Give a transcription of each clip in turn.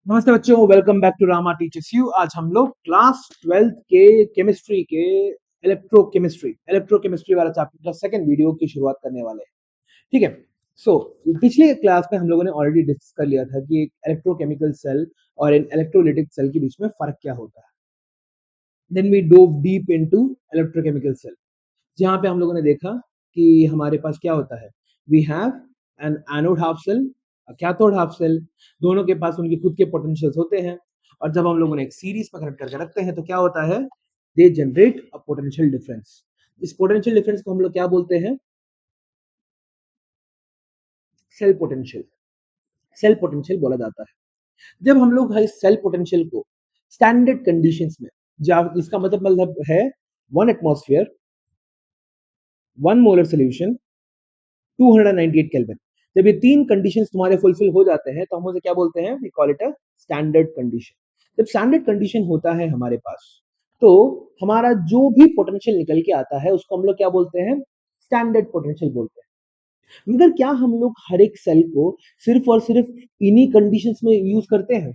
नमस्ते बच्चों, welcome back to Rama teachers you. आज हम लोग क्लास 12th के केमिस्ट्री के इलेक्ट्रोकेमिस्ट्री वाला चैप्टर का सेकंड वीडियो की शुरुआत करने वाले हैं। ठीक है। सो पिछले क्लास में हम लोगों ने ऑलरेडी डिस्कस कर लिया था कि एक इलेक्ट्रोकेमिकल सेल और एक इलेक्ट्रोलाइटिक सेल के बीच में फर्क क्या होता है। Then we dove deep into electrochemical cell, जहां पे हम लोगों ने देखा कि हमारे पास क्या होता है। We have an anode half cell, cathode half cell. दोनों के पास उनके खुद के पोटेंशियल्स होते हैं, और जब हम लोगों ने एक सीरीज में कनेक्ट करके रखते हैं तो क्या होता है, they generate a potential difference. इस पोटेंशियल डिफरेंस को हम लोग क्या बोलते हैं, सेल पोटेंशियल। सेल पोटेंशियल बोला जाता है। जब हम लोग है सेल पोटेंशियल को स्टैंडर्ड कंडीशंस में, जब इसका मतलब है 1 एटमॉस्फेयर, 1 मोलर सोल्यूशन, 298 केल्विन। जब ये तीन कंडीशंस तुम्हारे फुलफिल हो जाते हैं तो हम उसे क्या बोलते हैं, we call it a standard condition. जब स्टैंडर्ड कंडीशन होता है हमारे पास, तो हमारा जो भी पोटेंशियल निकल के आता है उसको हम लोग क्या बोलते हैं, स्टैंडर्ड पोटेंशियल बोलते हैं। मगर क्या हम लोग हर एक सेल को सिर्फ और सिर्फ इन्हीं कंडीशंस में यूज करते हैं?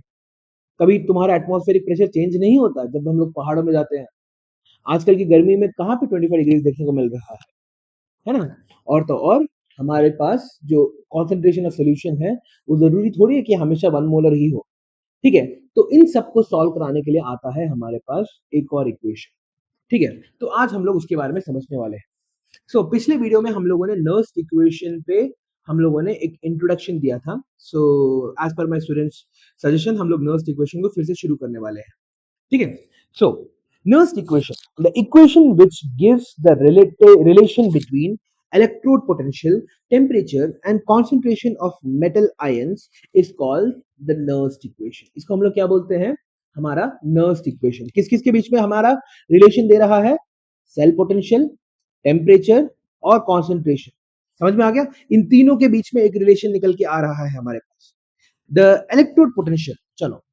कभी तुम्हारा एटमॉस्फेरिक प्रेशर चेंज नहीं होता जब हम लोग पहाड़ों में जाते हैं? आजकल की गर्मी में कहाँ पे 25 डिग्री देखने को मिल रहा है ना? और तो और हमारे पास जो कॉन्सेंट्रेशन ऑफ सोल्यूशन है, वो जरूरी थोड़ी है कि हमेशा 1 मोलर ही हो। ठीक है। तो इन सबको सॉल्व कराने के लिए आता है हमारे पास एक और इक्वेशन। ठीक है। तो आज हम लोग उसके बारे में समझने वाले हैं। पिछले वीडियो में हम लोगों ने नर्स्ट इक्वेशन पे हम लोगों ने एक इंट्रोडक्शन दिया था। As per my students suggestion, हम लोग नर्स्ट इक्वेशन को फिर से शुरू करने वाले हैं। ठीक है। सो Nernst equation, the equation which gives the relation between electrode potential, temperature and concentration of metal ions is called the Nernst equation. इसको हम लोग क्या बोलते हैं, हमारा Nernst equation। किस किस के बीच में हमारा रिलेशन दे रहा है, सेल पोटेंशियल, टेम्परेचर और कॉन्सेंट्रेशन। समझ में आ गया? इन तीनों के बीच में एक रिलेशन निकल के आ रहा है हमारे पास, द इलेक्ट्रोड पोटेंशियल। चलो,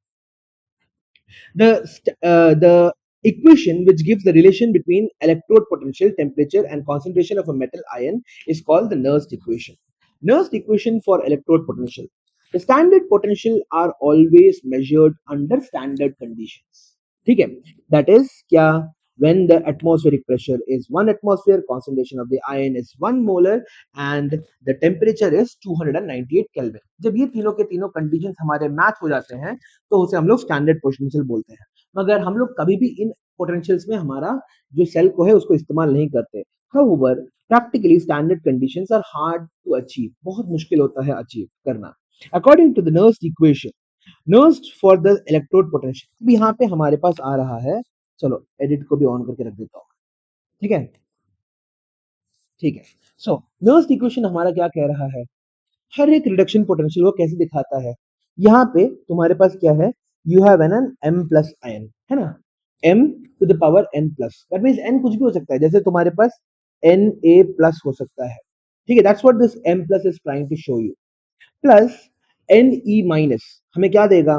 the equation which gives the relation between electrode potential, temperature and concentration of a metal ion is called the Nernst equation. Nernst equation for electrode potential. The standard potential are always measured under standard conditions. ठीक है, that is क्या, when the atmospheric pressure is 1 atmosphere, concentration of the ion is 1 molar and the temperature is 298 Kelvin. जब ये तीनों के तीनों conditions हमारे match हो जाते हैं तो उसे हम लोग स्टैंडर्ड पोटेंशियल बोलते हैं। मगर हम लोग कभी भी इन पोटेंशियल्स में हमारा जो सेल को है उसको इस्तेमाल नहीं करते। However, practically standard conditions are hard to achieve. बहुत मुश्किल होता है अचीव करना। According to the Nernst equation, Nernst for the electrode potential, अब यहाँ पे हमारे पास आ रहा है, चलो एडिट को भी ऑन करके रख देता हूँ। ठीक है, ठीक है। Nernst equation हमारा क्या कह रहा है, हर एक रिडक्शन पोटेंशियल को कैसे दिखाता है। यहाँ पे तुम्हारे पास क्या है, you have an m plus ion, है ना, m to the power n plus, that means n कुछ भी हो सकता है, जैसे तुम्हारे पास Na प्लस हो सकता है। ठीक है, that's what this m plus is trying to show you. Plus Ne minus हमें क्या देगा,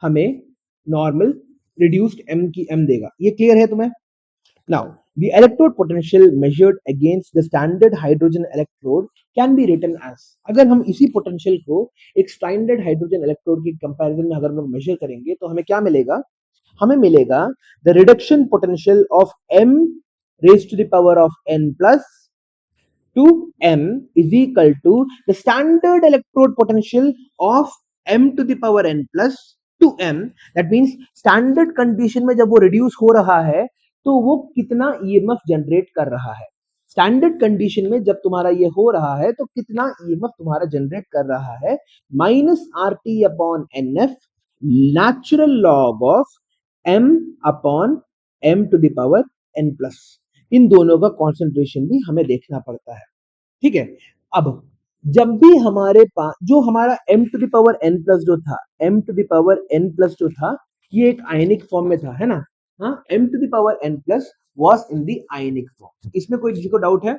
हमें नॉर्मल रिड्यूस्ड m की m देगा। ये क्लियर है तुम्हें? Now, the electrode potential measured against the standard hydrogen electrode can be written as, अगर हम इसी पोटेंशियल को एक स्टैंडर्ड हाइड्रोजन इलेक्ट्रोड की कंपैरिजन में अगर हम लोग मेजर करेंगे तो हमें क्या मिलेगा, हमें मिलेगा the reduction potential of m raise to the power of n plus 2m is equal to the standard electrode potential of m to the power n plus 2m. That means standard condition में जब वो reduce हो रहा है तो वो कितना EMF generate कर रहा है। स्टैंडर्ड कंडीशन में जब तुम्हारा ये हो रहा है तो कितना EMF तुम्हारा जनरेट कर रहा है, minus R T upon N F natural log of m upon m to the power n plus. इन दोनों का कॉन्सेंट्रेशन भी हमें देखना पड़ता है। ठीक है। अब जब भी हमारे पास जो हमारा m to the power n plus जो था, m to the power n plus जो था, ये एक आयनिक फॉर्म में था, है ना? हाँ, m to the power n plus was in the ionic form. इसमें कोई किसी को डाउट है?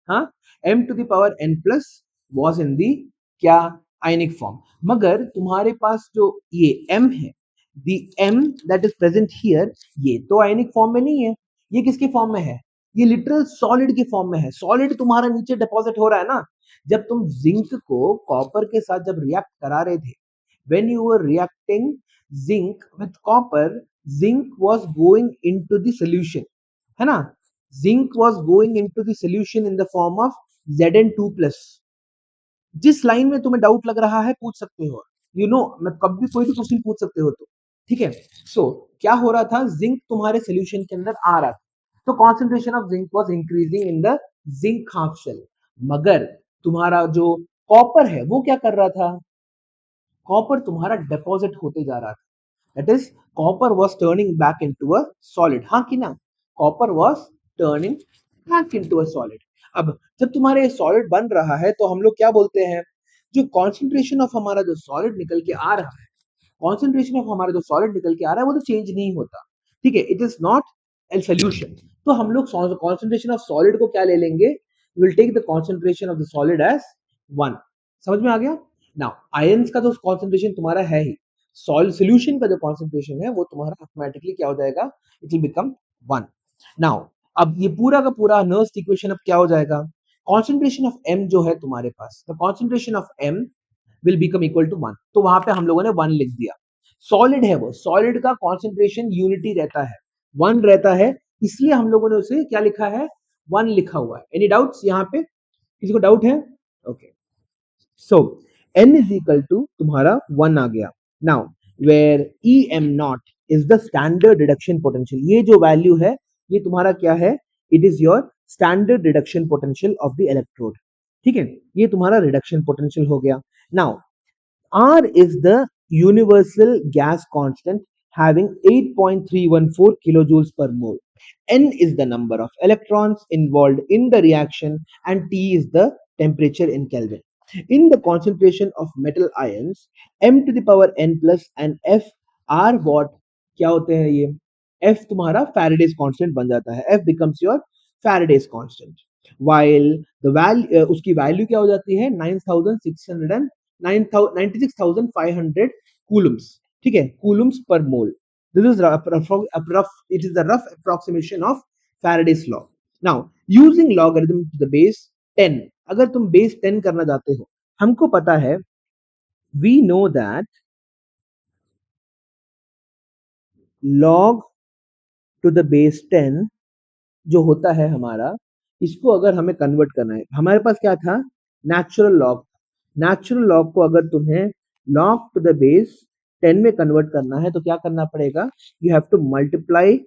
हाँ, m to the power n plus was in the क्या, आयनिक फॉर्म। मगर तुम्हारे पास जो ये m है, the m that is present here, ये तो आयनिक फॉर्म में नहीं है। ये किसके फॉर्म में है, ये लिटरल सॉलिड की फॉर्म में है। सॉलिड तुम्हारा नीचे डिपॉजिट हो रहा है ना। जब तुम जिंक को कॉपर के साथ जब रिएक्ट करा रहे थे, when you were reacting zinc with copper, zinc was going into the solution, है ना? Zinc was going into the solution in the form of Zn2 plus. जिस लाइन में तुम्हें डाउट लग रहा है पूछ सकते हो, यू नो मैं कब भी कोई भी क्वेश्चन पूछ सकते हो तो, ठीक है। सो क्या हो रहा था, जिंक तुम्हारे सोल्यूशन के अंदर आ रहा था, तो concentration of zinc was increasing in the zinc half cell. मगर तुम्हारा जो कॉपर है वो क्या कर रहा था, कॉपर तुम्हारा डिपॉजिट होते जा रहा था, that is copper was turning back into a solid, हाँ कि ना, copper was turning back into a solid. अब जब तुम्हारे सॉलिड बन रहा है तो हम लोग क्या बोलते हैं, जो कॉन्सेंट्रेशन ऑफ हमारा जो सॉलिड निकल के आ रहा है, कॉन्सेंट्रेशन ऑफ हमारा जो सॉलिड निकल के आ रहा है वो तो चेंज नहीं होता, ठीक है, it is not a solution. तो हम लोग कॉन्सेंट्रेशन ऑफ सॉलिड को क्या ले लेंगे, will take the concentration of the solid as 1। समझ में आ गया? नाउ आयंस का जो कॉन्सेंट्रेशन तुम्हारा है ही, सॉल्यूशन का जो कॉन्सेंट्रेशन है वो तुम्हारा ऑटोमेटिकली क्या हो जाएगा, इट विल बिकम 1। नाउ अब ये पूरा का पूरा नर्स्ट इक्वेशन अब क्या हो जाएगा, कॉन्सेंट्रेशन ऑफ m जो है तुम्हारे पास, the concentration of m will become equal to 1, तो वहां पे हम लोगों ने 1 लिख दिया। सॉलिड है वो, सॉलिड का कॉन्सेंट्रेशन यूनिटी रहता है, 1 रहता है, इसलिए हम लोगों ने उसे क्या लिखा है, 1 लिखा हुआ है। एनी डाउट्स यहाँ पे, किसी को डाउट है? Okay, so n is equal to तुम्हारा 1 आ गया। Now where E M nought is the standard reduction potential, ये जो वैल्यू है ये तुम्हारा क्या है, it is your standard reduction potential of the electrode, ठीक है, ये तुम्हारा रिडक्शन पोटेंशियल हो गया। Now R is the universal gas constant having 8.314 kilojoules per mole. N is the number of electrons involved in the reaction and T is the temperature in Kelvin. In the concentration of metal ions, M to the power N plus and F are what? क्या होते हैं ये? F तुम्हारा Faraday's constant बन जाता है. F becomes your Faraday's constant. While the value उसकी value क्या हो जाती है, 96,500 coulombs, ठीक है, coulombs per mole. This is it is the rough approximation of Faraday's law. Now using logarithm to the base 10, अगर तुम base 10 करना चाहते हो, हमको पता है, we know that log to the base 10 जो होता है हमारा, इसको अगर हमें कन्वर्ट करना है, हमारे पास क्या था, नेचुरल लॉग, नेचुरल लॉग को अगर तुम्हें लॉग टू द बेस 10 में कन्वर्ट करना है तो क्या करना पड़ेगा, यू हैव टू मल्टीप्लाई,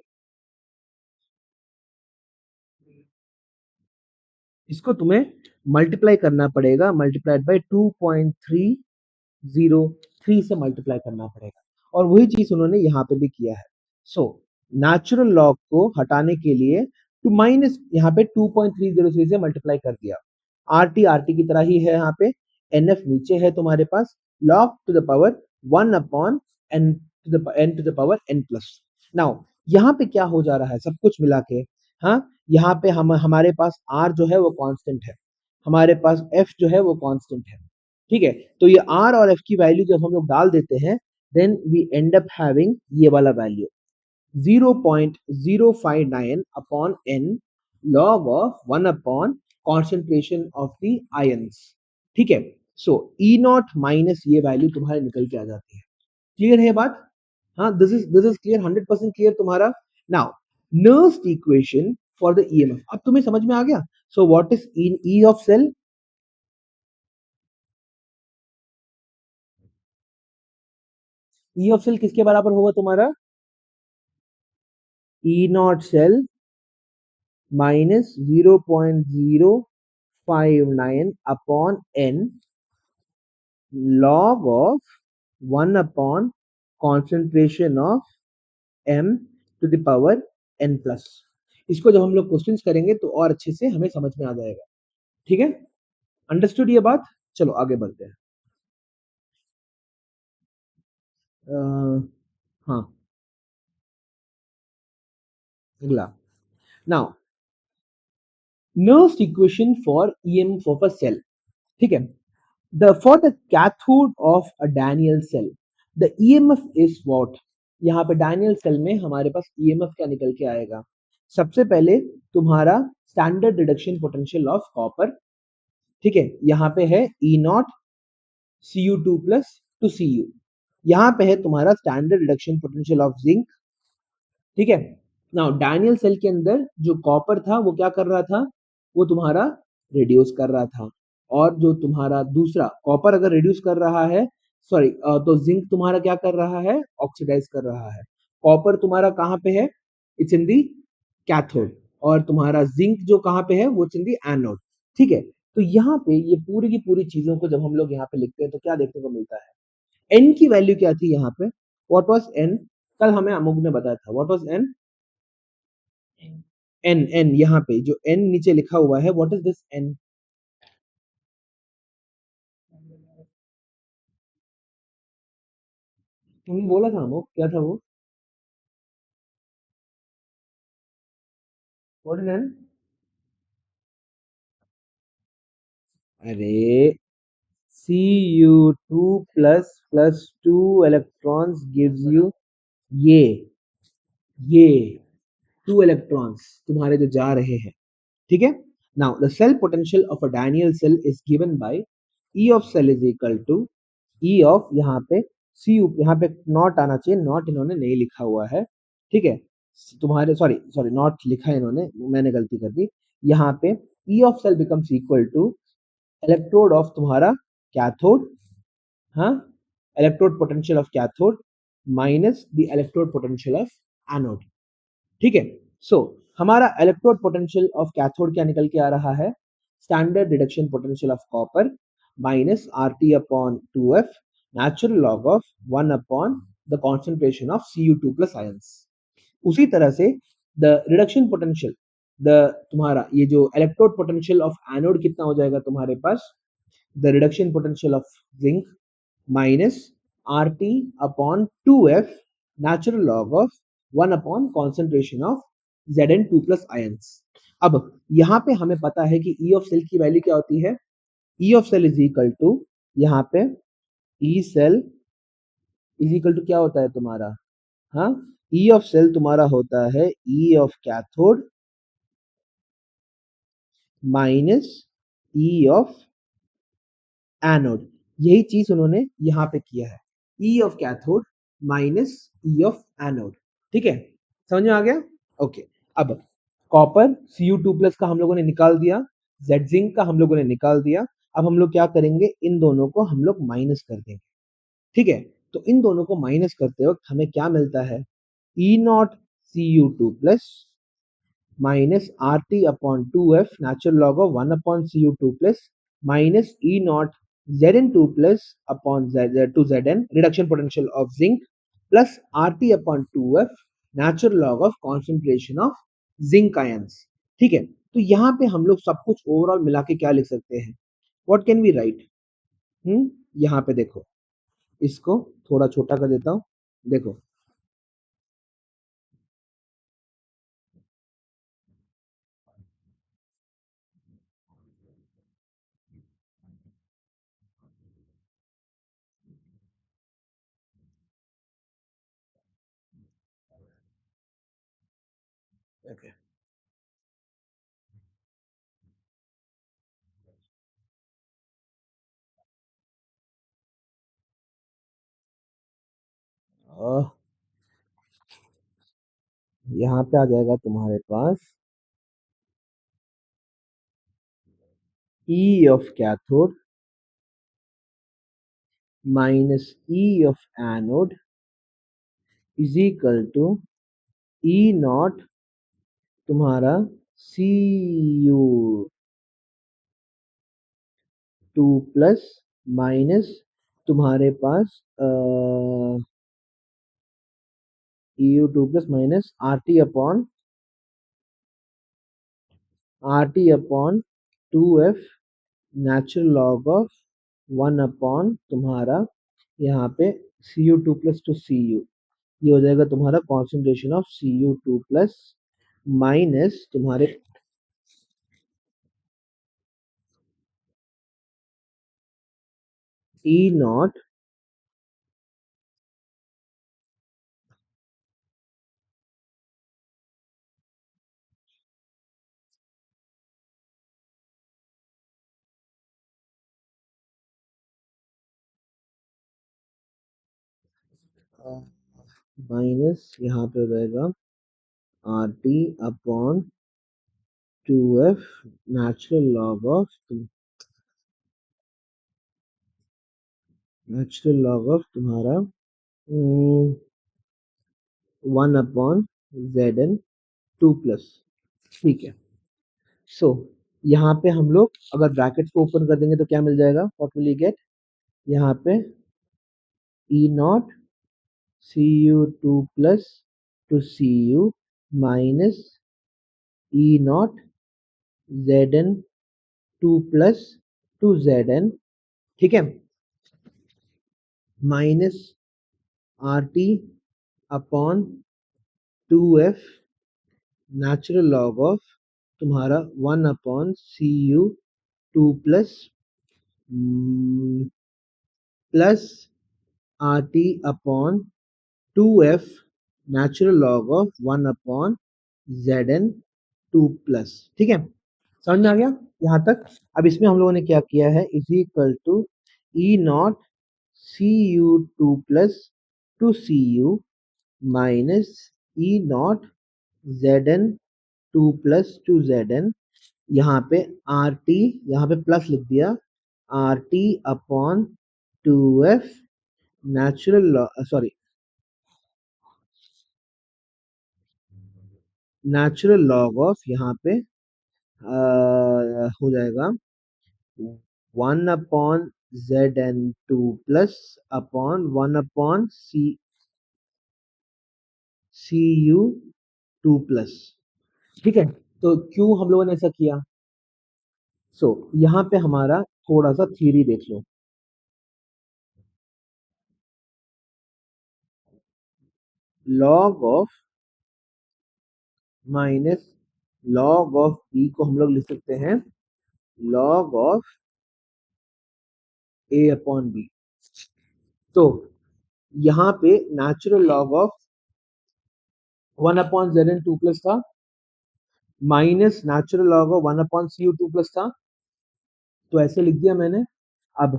इसको तुम्हें मल्टीप्लाई करना पड़ेगा, मल्टीप्लाइड बाय 2.303 से मल्टीप्लाई करना पड़ेगा, और वही चीज उन्होंने यहाँ पे भी किया है। सो नेचुरल लॉग को हटाने के लिए टू माइनस यहाँ पे 2.303 से मल्टीप्लाई कर दिया, आरटी की तरह ही है, यहाँ पे एनएफ नीचे है तुम्हारे पास, log to the power 1 upon N to the power N plus. Now यहाँ पे क्या हो जा रहा है, सब कुछ मिला के, हाँ, यहाँ पे हमारे पास R जो है वो कांस्टेंट है, हमारे पास F जो है वो कांस्टेंट है, ठीक है, तो ये R और F की वैल्यू जब हम लोग डाल देते हैं, then we end up having ये वाला value 0.059 upon n log of 1 upon concentration of the ions, ठीक है। सो E नॉट माइनस ये वैल्यू तुम्हारे निकल के आ जाती है। क्लियर है बात? हाँ, दिस इज क्लियर, 100% क्लियर तुम्हारा। Now Nernst equation for the EMF, अब तुम्हें समझ में आ गया। So what is E of cell, E of cell किसके बराबर होगा तुम्हारा, E not cell minus 0.059 upon N log of 1 upon concentration of m to the power n plus। इसको जब हम लोग क्वेश्चंस करेंगे तो और अच्छे से हमें समझ में आ जाएगा, ठीक है, अंडरस्टूड ये बात। चलो आगे बढ़ते हैं। हाँ, अगला, now Nernst equation for EMF of a cell, ठीक है, the for the cathode of a Daniell cell the EMF is what, यहाँ पे Daniell cell में हमारे पास EMF क्या निकल के आएगा, सबसे पहले तुम्हारा standard reduction potential of copper, ठीक है, यहाँ पे है E not Cu2 plus to Cu, यहाँ पे है तुम्हारा standard reduction potential of zinc, ठीक है। नाउ डैनियल सेल के अंदर जो कॉपर था वो क्या कर रहा था, वो तुम्हारा रिड्यूस कर रहा था, और जो तुम्हारा दूसरा कॉपर अगर रिड्यूस कर रहा है, सॉरी, तो जिंक तुम्हारा क्या कर रहा है, ऑक्सीडाइज कर रहा है। कॉपर तुम्हारा कहाँ पे है, इट्स इन दी कैथोड, और तुम्हारा जिंक जो कहाँ पे है, वो इट्स इन दी एनोड, ठीक है। तो यहाँ पे ये पूरी की पूरी चीजों को जब हम लोग यहाँ पे लिखते हैं तो क्या देखने को मिलता है, एन की वैल्यू क्या थी यहाँ पे, व्हाट वाज एन, कल हमें अमुक ने बताया था, what was n, n, n यहाँ पे जो एन नीचे लिखा हुआ है, व्हाट इज दिस एन, तुमने बोला था अमुक, क्या था वो, व्हाट इज एन, अरे Cu2 plus 2 electrons gives you ये ये 2 इलेक्ट्रॉन्स तुम्हारे जो जा रहे हैं, ठीक है। Now the cell potential of a Daniell cell is given by E of cell is equal to E of, यहाँ पे सी यू, यहाँ पे नॉट आना चाहिए, नॉट इन्होंने नहीं लिखा हुआ है, ठीक है। तुम्हारे सॉरी सॉरी नॉट लिखा है इन्होंने, मैंने गलती कर दी। यहाँ पे E of cell becomes equal to electrode of तुम्हारा कैथोड, हाँ, electrode potential of cathode minus the electrode potential of anode, ठीक है। सो हमारा इलेक्ट्रोड पोटेंशियल ऑफ कैथोड क्या निकल के आ रहा है, standard reduction potential of copper minus R T upon two F natural log of 1 upon the concentration of Cu2 plus ions. उसी तरह से द रिडक्शन पोटेंशियल, द तुम्हारा ये जो इलेक्ट्रोड पोटेंशियल ऑफ एनोड कितना हो जाएगा तुम्हारे पास, the reduction potential of zinc minus R T upon two F natural log of 1 upon concentration of Zn2 plus ions. अब यहाँ पे हमें पता है कि ई ऑफ सेल की वैल्यू क्या होती है, E of cell is equal to, यहाँ पे E cell is equal to क्या होता है तुम्हारा, हाँ, ई ऑफ सेल तुम्हारा होता है E of cathode minus E of anode, यही चीज उन्होंने यहाँ पे किया है, E of cathode minus E of anode, ठीक है, समझ में आ गया, ओके। अब कॉपर Cu2 प्लस का हम लोगों ने निकाल दिया, जेड जिंक का हम लोगों ने निकाल दिया, अब हम लोग क्या करेंगे, इन दोनों को हम लोग माइनस कर देंगे, ठीक है। तो इन दोनों को माइनस करते वक्त हमें क्या मिलता है, E not Cu2 plus minus R T upon two F natural log of 1 upon Cu2 plus minus E naught Zn2 plus upon Zn reduction potential of zinc plus R T upon two F natural log of concentration of zinc ions, ठीक है। तो यहाँ पे हम लोग सब कुछ overall मिला के क्या लिख सकते हैं, व्हाट कैन वी राइट, यहाँ पे देखो, इसको थोड़ा छोटा कर देता हूँ, देखो, okay. यहाँ पे आ जाएगा तुम्हारे पास E of cathode minus E of anode is equal to E naught तुम्हारा Cu2 प्लस माइनस तुम्हारे पास Eu2 plus minus R T upon two F natural log of 1 upon तुम्हारा यहाँ पे Cu2 प्लस टू Cu, ये हो जाएगा तुम्हारा concentration of Cu2 plus minus तुम्हारे ई नॉट माइनस यहाँ पे हो जाएगा are T upon 2f natural log of तुम्हारा 1/Zn 2 प्लस। ठीक है। सो यहाँ पे हम लोग अगर ब्रैकेट को ओपन कर देंगे तो क्या मिल जाएगा, व्हाट विल यू गेट, यहाँ पे E not Cu2 plus to Cu minus E not Zn 2 plus to Zn, ठीक है, minus R T upon 2f natural log of तुम्हारा 1/Cu2 plus plus R T upon 2f natural log of 1/Zn 2 plus. ठीक है, समझ में आ गया यहाँ तक। अब इसमें हम लोगों ने क्या किया है, is equal to E not Cu2 plus to Cu minus E not Zn 2 plus to Zn, यहाँ पे आर टी, यहाँ पे प्लस लिख दिया, are T upon 2f natural log of यहाँ पे हो जाएगा 1/Zn2 plus upon 1/Cu2 plus. ठीक है, तो क्यों हम लोगों ने ऐसा किया, यहाँ पे हमारा थोड़ा सा थ्योरी देख लो। Log of minus log of B को हम लोग लिख सकते हैं log of A upon B. तो यहाँ पे natural log of 1/Zn 2 plus था minus natural log of 1/Cu2 plus था, तो ऐसे लिख दिया मैंने। अब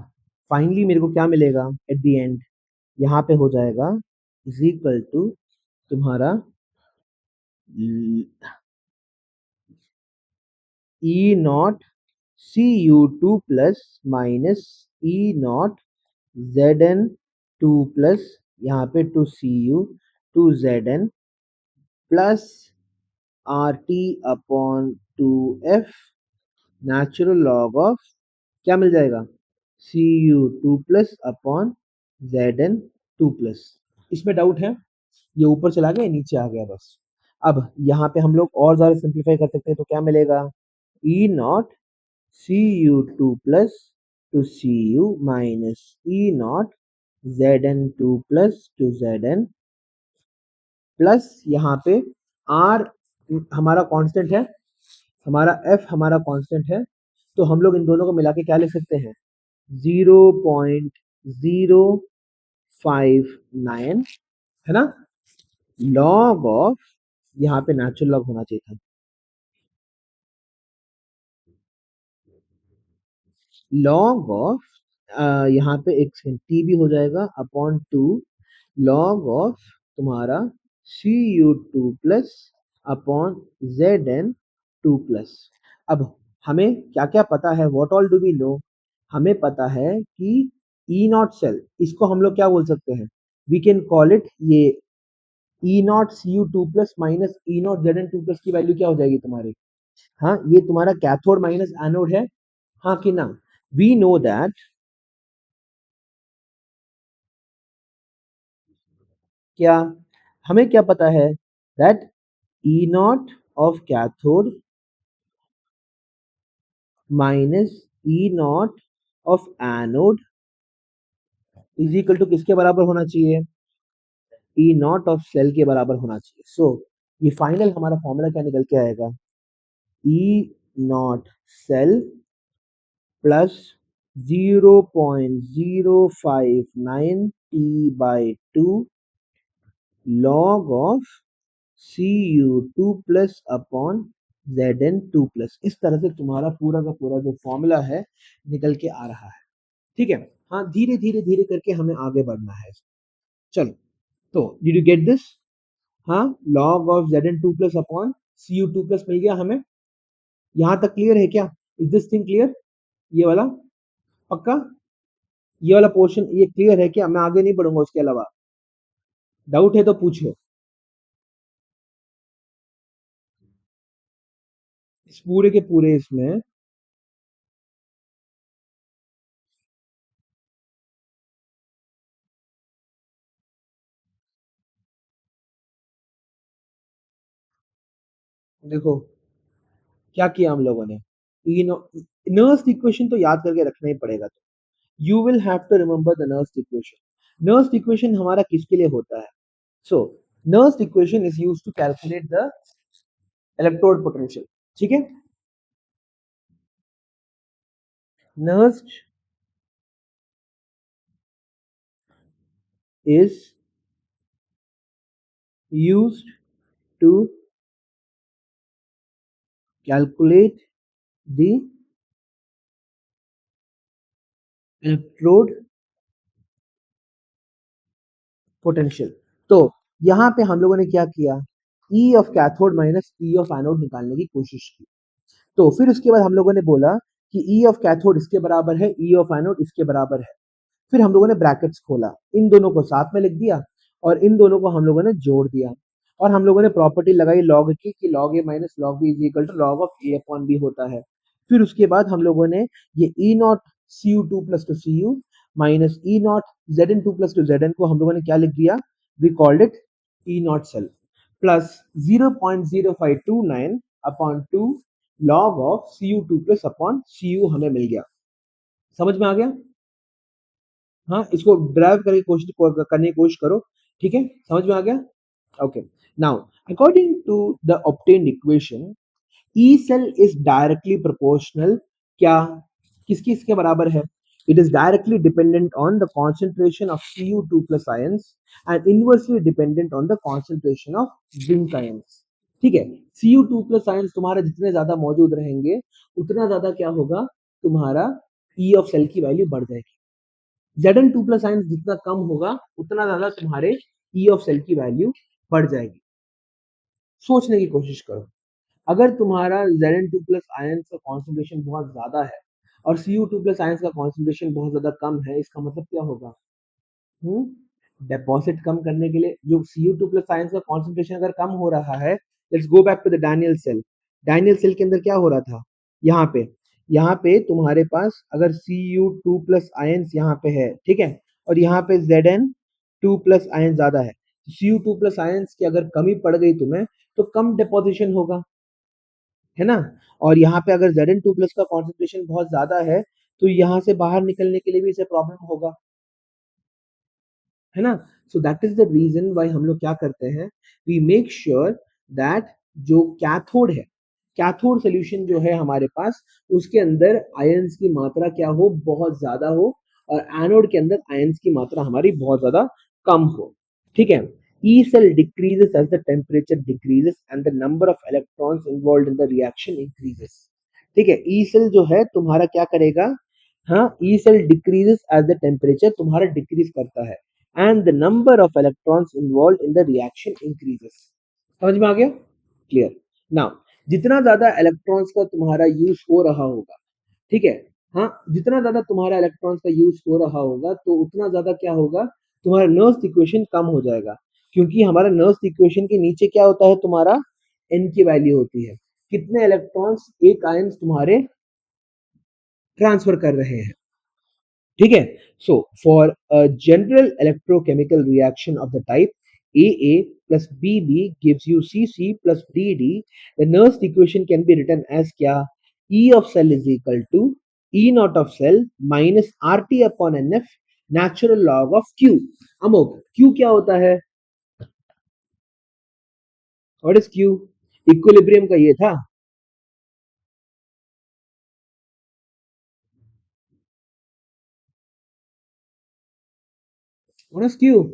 फाइनली मेरे को क्या मिलेगा एट द एंड, यहाँ पे हो जाएगा इज इक्वल टू तुम्हारा E not Cu2 plus minus E not Zn 2 plus यहाँ पे to Cu to Zn plus R T upon 2f natural log of क्या मिल जाएगा Cu2 plus upon Zn 2 plus. इसमें डाउट है, ये ऊपर चला गया नीचे आ गया बस। अब यहाँ पे हम लोग और ज्यादा सिंप्लीफाई कर सकते हैं, तो क्या मिलेगा, E not Cu2 plus to Cu minus E not Zn 2 plus to Zn plus यहाँ पे R हमारा कांस्टेंट है, हमारा F हमारा कांस्टेंट है, तो हम लोग इन दोनों को मिला के क्या लिख सकते हैं 0.059 है ना, लॉग ऑफ यहाँ पे नेचुरल लॉग होना चाहिए था, लॉग ऑफ यहाँ पे एक टी भी हो जाएगा अपॉन 2 लॉग ऑफ तुम्हारा Cu2 plus upon Zn 2 plus. अब हमें क्या क्या पता है, what all do we know, हमें पता है कि ई नॉट सेल, इसको हम लोग क्या बोल सकते हैं, वी कैन कॉल इट ये E not Cu2 plus minus E not Zn 2 plus की वैल्यू क्या हो जाएगी तुम्हारी, हाँ ये तुम्हारा कैथोड माइनस एनोड है, हाँ कि ना, वी नो दैट, क्या हमें क्या पता है that E not of cathode minus E not of anode is equal to किसके बराबर होना चाहिए, ई नॉट ऑफ सेल के बराबर होना चाहिए। सो ये फाइनल हमारा फॉर्मूला क्या निकल के आएगा, E not cell plus 0.059 T/2 log of Cu2 plus upon Zn 2 plus. इस तरह से तुम्हारा पूरा का पूरा जो फॉर्मूला है निकल के आ रहा है। ठीक है, हाँ धीरे धीरे धीरे करके हमें आगे बढ़ना है। चलो तो डिड यू गेट दिस? हाँ, log of Zn2 plus upon Cu2 plus मिल गया हमें। यहां तक क्लियर है क्या? Is this thing clear? ये वाला पक्का? ये वाला पोर्शन ये क्लियर है क्या? मैं आगे नहीं बढ़ूंगा उसके अलावा। डाउट है तो पूछो। इस पूरे के पूरे इसमें देखो क्या किया हम लोगों ने। नर्स्ट इक्वेशन तो याद करके रखना ही पड़ेगा। तो you will have to remember the Nernst equation. Nernst equation हमारा किसके लिए होता है? So Nernst equation is used to calculate the electrode potential. ठीक है, Nernst is used to calculate the electrode potential। तो यहाँ पे हम लोगों ने क्या किया? E of cathode minus E of anode निकालने की कोशिश की। तो फिर उसके बाद हम लोगों ने बोला कि E ऑफ कैथोड इसके बराबर है, E ऑफ एनोड इसके बराबर है। फिर हम लोगों ने ब्रैकेट्स खोला, इन दोनों को साथ में लिख दिया और इन दोनों को हम लोगों ने जोड़ दिया। और हम लोगों ने प्रॉपर्टी लगाई लॉग की कि log A minus log B is equal to log of A upon B होता है। फिर उसके बाद हम लोगों ने ये E naught C U two plus to C U minus E naught Z N two plus to Z N को हम लोगों ने क्या लिख दिया? We called it E not cell plus 0.0529 upon two log of C U two plus upon C you हमें मिल गया। समझ में आ गया? हाँ, इसको ड्राइव करके कोशिश करने की कोशिश करो। ठीक है, समझ में आ गया? Okay, now according to the obtained equation E cell is directly proportional क्या किसकी इसके बराबर है? It is directly dependent on the concentration of Cu2 plus ions and inversely dependent on the concentration of zinc ions. ठीक है, Cu2 plus ions तुम्हारे जितने ज्यादा मौजूद रहेंगे उतना ज्यादा क्या होगा? तुम्हारा ई ऑफ सेल की वैल्यू बढ़ जाएगी। Zn2 प्लस आयंस जितना कम होगा उतना ज्यादा तुम्हारे ई ऑफ सेल की वैल्यू बढ़ जाएगी। सोचने की कोशिश करो, अगर तुम्हारा Zn2 प्लस आयंस का कॉन्सेंट्रेशन बहुत ज्यादा है और Cu2 प्लस आयंस का कॉन्सेंट्रेशन बहुत ज्यादा कम है, इसका मतलब क्या होगा? डेपोजिट कम करने के लिए जो Cu2 प्लस आयंस का कॉन्सेंट्रेशन अगर कम हो रहा है, let's go back to the Daniell cell. Daniell cell के अंदर क्या हो रहा था? यहाँ पे तुम्हारे पास अगर Cu2 प्लस आयंस यहाँ पे है, ठीक है, और यहाँ पे Zn2 प्लस आयंस ज्यादा है, Cu2 प्लस आयंस की अगर कमी पड़ गई तुम्हें तो कम डेपोजिशन होगा, है ना? और यहाँ पे अगर Zn2 प्लस का कॉन्सेंट्रेशन बहुत ज्यादा है तो यहाँ से बाहर निकलने के लिए भी इसे प्रॉब्लम होगा, है ना? So that is the reason why हम लोग क्या करते हैं, वी मेक श्योर दैट जो कैथोड है, कैथोड सोल्यूशन जो है हमारे पास, उसके अंदर आयंस की मात्रा क्या हो? बहुत ज्यादा हो, और एनोड के अंदर आयंस की मात्रा हमारी बहुत ज्यादा कम हो। ठीक है, E cell decreases as the temperature decreases and the number of electrons involved in the reaction increases। ठीक है, E cell जो है तुम्हारा क्या करेगा? हाँ, E cell decreases as the temperature तुम्हारा डिक्रीज करता है and the number of electrons involved in the reaction increases। समझ में आ गया? क्लियर? नाउ जितना ज्यादा इलेक्ट्रॉन्स का तुम्हारा यूज हो रहा होगा, ठीक है, हाँ, जितना ज्यादा तुम्हारा इलेक्ट्रॉन्स का यूज हो रहा होगा तो उतना ज्यादा क्या होगा? तुम्हारा नर्स्ट इक्वेशन कम हो जाएगा, क्योंकि हमारा नर्स्ट इक्वेशन के नीचे क्या होता है? तुम्हारा n की वैल्यू होती है, कितने इलेक्ट्रॉन्स एक आयंस तुम्हारे ट्रांसफर कर रहे हैं। ठीक है, so for a general electrochemical reaction of the type AA plus BB gives you CC plus DD, the Nernst equation can be written as क्या? E of cell is equal to E naught of cell minus RT upon NF natural log of Q। Amok Q क्या होता है? What is Q? Equilibrium का ये था। What is Q?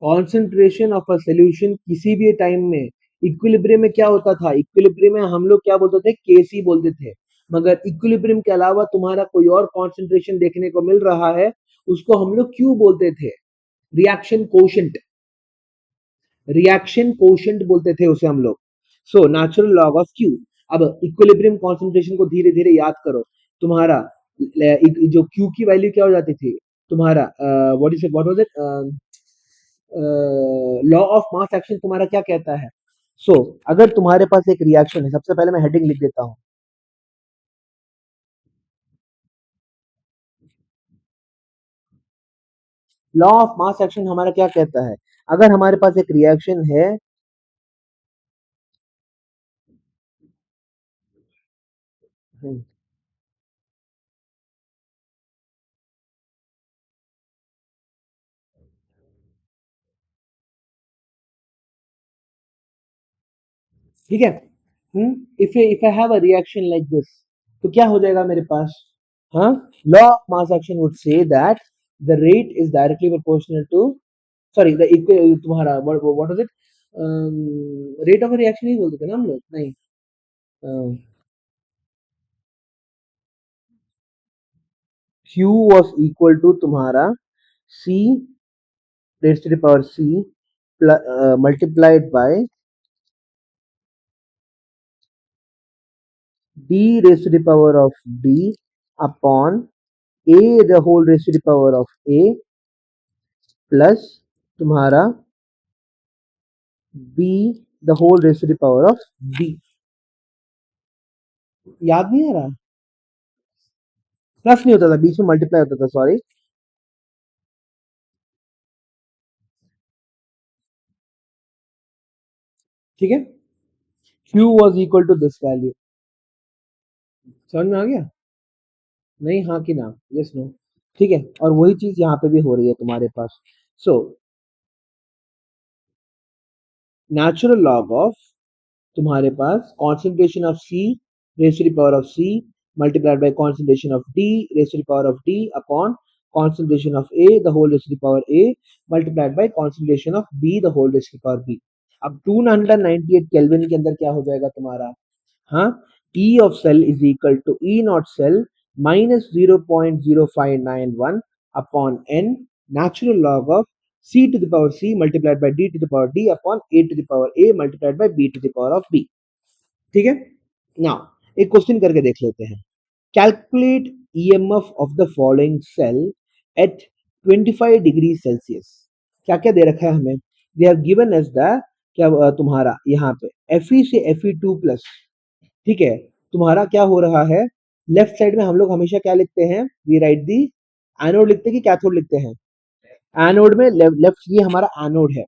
Concentration of a solution किसी भी time में equilibrium में क्या होता था, इक्विलिब्रियम में हम लोग क्या बोलते थे, केसी बोलते थे। मगर इक्विलिब्रियम के अलावा तुम्हारा कोई और कॉन्सेंट्रेशन देखने को मिल रहा है, उसको हम लोग क्यू बोलते थे, रिएक्शन कोशेंट, रिएक्शन कोशेंट बोलते थे उसे हम लोग। So natural log of Q. अब इक्विलिब्रियम कॉन्सेंट्रेशन को धीरे धीरे याद करो। तुम्हारा जो क्यू की वैल्यू क्या हो जाती थी, तुम्हारा what was it, law of mass action तुम्हारा क्या कहता है। सो अगर तुम्हारे पास एक रिएक्शन है, सबसे पहले मैं हेडिंग लिख देता हूं। लॉ ऑफ मास एक्शन हमारा क्या कहता है, अगर हमारे पास एक रिएक्शन है, ठीक है, if I have a reaction like this, तो क्या हो जाएगा मेरे पास, हाँ, law of mass action would say that the rate is directly proportional to, sorry the तुम्हारा what was it, rate of reaction ही बोलते थे ना हम लोग, नहीं, Q was equal to तुम्हारा C raised to the power C multiplied by D raised to the power of D upon A the whole raised to the power of A plus तुम्हारा B the whole raised to the power of B। याद नहीं आ रहा, plus नहीं होता था, बीच में multiply होता था, सॉरी, ठीक है। Q was equal to this value, समझ में आ गया, नहीं, हाँ कि ना, यस नो, ठीक है। और वही चीज यहाँ पे भी हो रही है तुम्हारे पास। सो नेचुरल लॉग ऑफ तुम्हारे पास concentration of C raised to the power of C multiplied by concentration of D raised to the power of D upon concentration of A the whole raised to the power A multiplied by concentration of B the whole raised to the power B। अब 298 kelvin के अंदर क्या हो जाएगा तुम्हारा, हाँ, E of cell is equal to E naught cell minus 0.0591 upon N natural log of C to the power C multiplied by D to the power D upon A to the power A multiplied by B to the power of B। ठीक है, now एक question करके देख लेते हैं। Calculate EMF of the following cell at 25 degree Celsius. क्या क्या दे रखा है हमें, they have given as the, क्या तुम्हारा यहाँ पे Fe से Fe2 प्लस, ठीक है। तुम्हारा क्या हो रहा है, लेफ्ट साइड में हम लोग हमेशा क्या लिखते हैं, वी राइट दी, एनोड लिखते हैं कि कैथोड लिखते हैं, एनोड में लेफ्ट, ये हमारा एनोड है,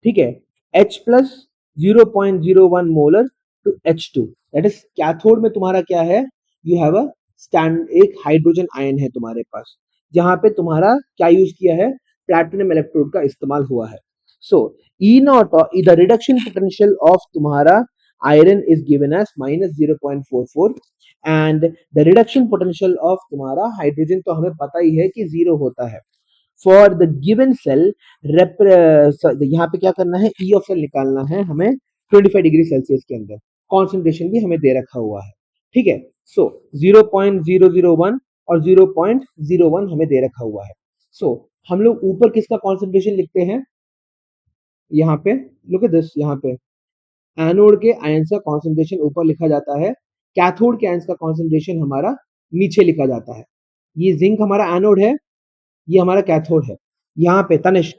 ठीक है। H plus 0.01 molar to H2, that is cathode में तुम्हारा क्या है, यू हैव अ स्टैंड, एक हाइड्रोजन आयन है तुम्हारे पास, जहां पे तुम्हारा क्या यूज किया है, प्लैटिनम इलेक्ट्रोड का इस्तेमाल हुआ है। So E naught, the reduction potential of तुम्हारा iron is given as minus 0.44 and the reduction potential of तुम्हारा हाइड्रोजन तो हमें पता ही है कि जीरो होता है। फॉर द गिवन सेल यहाँ पे क्या करना है, ई ऑफ सेल निकालना है हमें 25 डिग्री सेल्सियस के अंदर, कॉन्सेंट्रेशन भी हमें दे रखा हुआ है, ठीक है। सो 0.001 और 0.01 हमें दे रखा हुआ है। सो हम लोग ऊपर किसका कॉन्सेंट्रेशन लिखते हैं, यहाँ पे लुक एट दिस, यहाँ पे एनोड के आयंस का कॉन्सेंट्रेशन ऊपर लिखा जाता है, कैथोड के आयंस का कॉन्सेंट्रेशन हमारा नीचे लिखा जाता है। ये जिंक हमारा एनोड है, ये हमारा कैथोड है। यहाँ पे तनिष्क,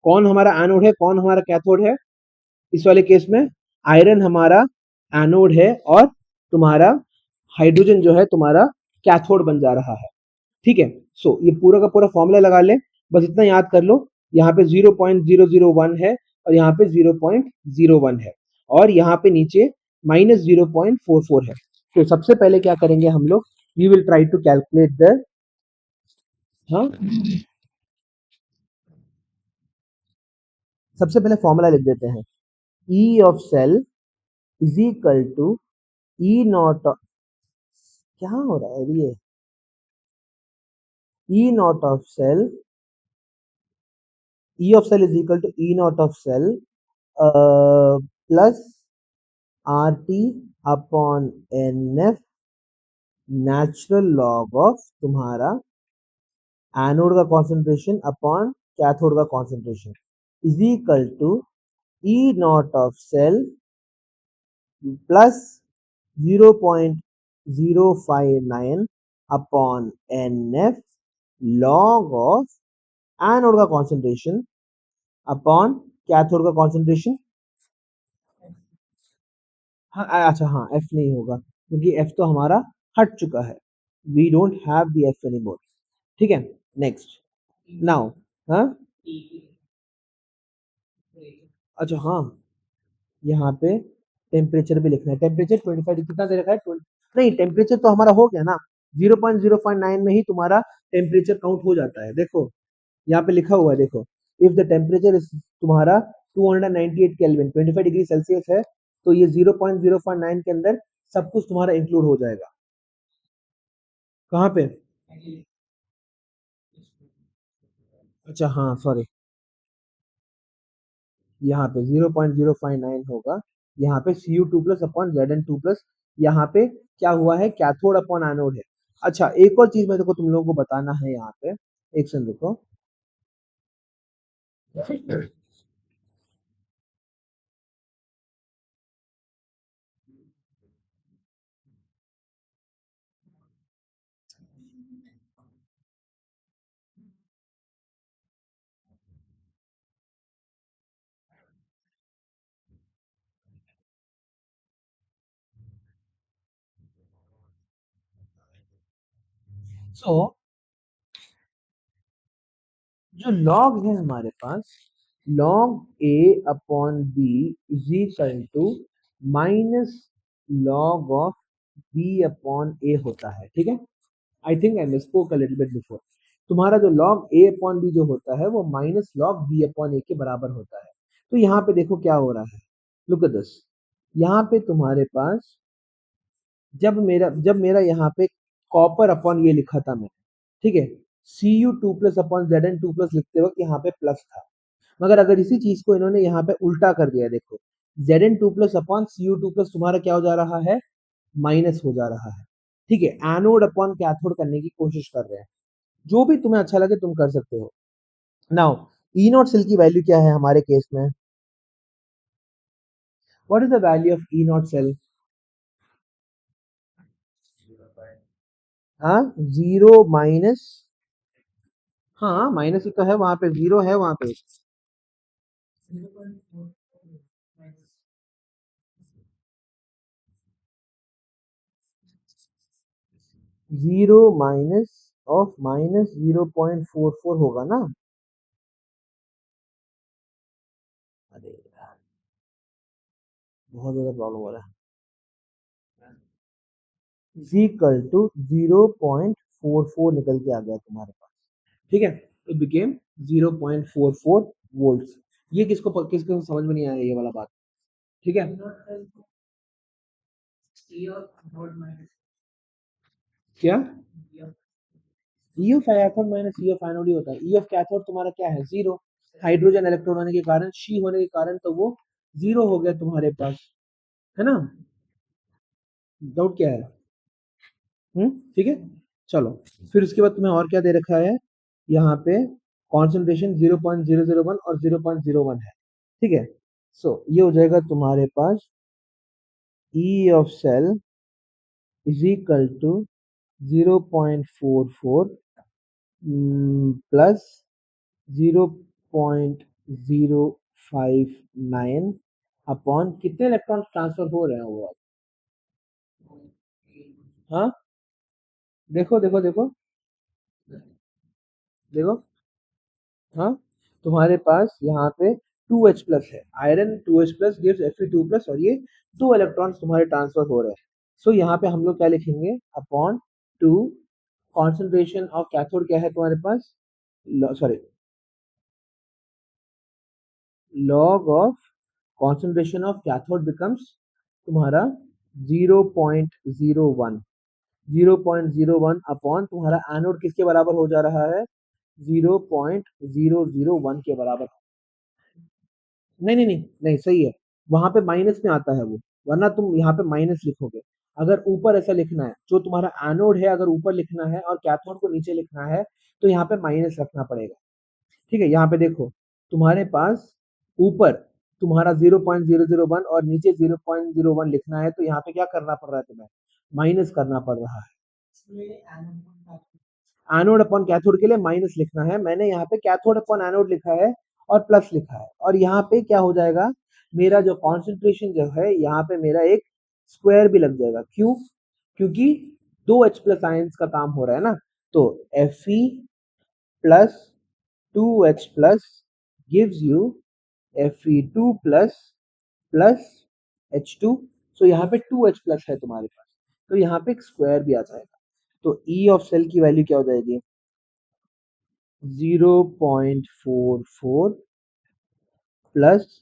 कौन हमारा एनोड है, कौन हमारा कैथोड है, इस वाले केस में आयरन हमारा एनोड है और तुम्हारा हाइड्रोजन जो है तुम्हारा कैथोड बन जा रहा है, ठीक है। सो ये पूरा का पूरा फॉर्मूला लगा ले, बस इतना याद कर लो, यहाँ पे 0.001 है और यहाँ पे 0.01 है और यहाँ पे नीचे माइनस 0.44 है। तो सबसे पहले क्या करेंगे हम लोग, we will try to calculate the, हाँ, सबसे पहले फॉर्मूला लिख देते हैं, E of cell is equal to E naught, क्या हो रहा है ये, E naught of cell, E of cell is equal to E naught of cell plus RT upon NF natural log of तुम्हारा एनोड का कॉन्सेंट्रेशन अपॉन कैथोड का concentration is equal to E not of cell plus 0.059 upon NF log of anode का concentration upon cathode का concentration. हाँ अच्छा हाँ F नहीं होगा क्योंकि एफ तो हमारा हट चुका है, we don't have the F any more. ठीक है, नेक्स्ट नाउ। हाँ अच्छा हाँ, यहाँ पे टेम्परेचर भी लिखना है। टेम्परेचर 25 डिग्री कितना दे रखा है? 20। नहीं, टेम्परेचर तो हमारा हो गया ना, 0.059 में ही तुम्हारा टेम्परेचर काउंट हो जाता है। देखो यहाँ पे लिखा हुआ है, देखो इफ द टेम्परेचर इज तुम्हारा 298 केल्विन 25 डिग्री सेल्सियस है, तो ये 0.059 के अंदर सब कुछ तुम्हारा इंक्लूड हो जाएगा। कहाँ पे? अच्छा हाँ सॉरी, यहाँ पे 0.059 होगा, यहाँ पे Cu2 plus upon Zn2 plus, यहाँ पे क्या हुआ है? कैथोड अपॉन एनोड है। अच्छा एक और चीज मेरे को तुम लोगों को बताना है यहाँ पे, एक सेकंड रुको। सो जो लॉग है हमारे पास, log A upon B is equal to minus log of B upon A होता है। ठीक है, I think I misspoke a little bit before. तुम्हारा जो लॉग ए अपॉन बी जो होता है वो माइनस लॉग बी अपॉन ए के बराबर होता है। तो यहाँ पे देखो क्या हो रहा है, लुक एट दिस। यहाँ पे तुम्हारे पास जब मेरा यहाँ पे कॉपर अपॉन ये लिखा था मैं, ठीक है, Cu2 plus upon Zn2 plus लिखते वक्त यहाँ पे प्लस था, मगर अगर इसी चीज को इन्होंने यहाँ पे उल्टा कर दिया, देखो Zn2 plus upon Cu2 plus तुम्हारा क्या हो जा रहा है? माइनस हो जा रहा है। ठीक है, एनोड अपॉन कैथोड करने की कोशिश कर रहे हैं। जो भी तुम्हें अच्छा लगे तुम कर सकते हो। नाउ ई नॉट सेल की वैल्यू क्या है हमारे केस में? What is the value of E not cell? हाँ, जीरो माइनस, हाँ माइनस ही तो है, वहां पे जीरो है वहां पे। जीरो माइनस ऑफ माइनस 0.44 होगा ना? अरे यार, बहुत ज्यादा प्रॉब्लम हो रहा है। इज इक्वल टू 0.44 निकल के आ गया तुम्हारे पास। ठीक है, इट बिकेम 0.44 वोल्ट। ये किसको समझ में नहीं आया ये वाला बात? ठीक है, क्या E of cathode minus E of anode ही होता है। ई ऑफ कैथोड तुम्हारा क्या है? जीरो। हाइड्रोजन इलेक्ट्रॉन होने के कारण, शी होने के कारण तो वो जीरो हो गया तुम्हारे पास, है ना? डाउट क्या है? ठीक है, चलो फिर उसके बाद तुम्हें और क्या दे रखा है यहाँ पे? कॉन्सेंट्रेशन 0.001 और 0.01 है। ठीक है, सो ये हो जाएगा तुम्हारे पास E of cell is equal to 0.44 plus 0.059 upon कितने इलेक्ट्रॉन ट्रांसफर हो रहे हैं वो? हाँ देखो देखो देखो देखो, हाँ तुम्हारे पास यहाँ पे 2H प्लस है, iron 2H plus gives Fe2 plus, और ये दो इलेक्ट्रॉन्स तुम्हारे ट्रांसफर हो रहे हैं। सो यहाँ पे हम लोग क्या लिखेंगे? Upon two concentration of cathode क्या है तुम्हारे पास? Sorry, log of concentration of cathode becomes तुम्हारा 0.01, 0.01 अपॉन तुम्हारा एनोड किसके बराबर हो जा रहा है? 0.001 के बराबर। नहीं नहीं नहीं नहीं, सही है, वहां पे माइनस में आता है वो, वरना तुम यहाँ पे माइनस लिखोगे। अगर ऊपर ऐसा लिखना है, जो तुम्हारा एनोड है अगर ऊपर लिखना है और कैथोड को नीचे लिखना है, तो यहाँ पे माइनस रखना पड़ेगा। ठीक है, यहाँ पे देखो तुम्हारे पास ऊपर तुम्हारा 0.001 और नीचे 0.01 लिखना है, तो यहाँ पे क्या करना पड़ रहा है तुम्हें, माइनस करना पड़ रहा है। एनोड अपॉन कैथोड के लिए माइनस लिखना है, मैंने यहाँ पे कैथोड अपॉन एनोड लिखा है और प्लस लिखा है, और यहाँ पे क्या हो जाएगा, मेरा जो कॉन्सेंट्रेशन जो है यहाँ पे मेरा एक स्क्वायर भी लग जाएगा। क्यों? क्योंकि दो H प्लस आयंस का काम हो रहा है ना, तो Fe plus 2H plus gives you Fe2 plus H2। सो यहाँ पे 2H प्लस है तुम्हारे पास, तो यहाँ पे एक स्क्वायर भी आ जाएगा। तो E ऑफ सेल की वैल्यू क्या हो जाएगी, 0.44 प्लस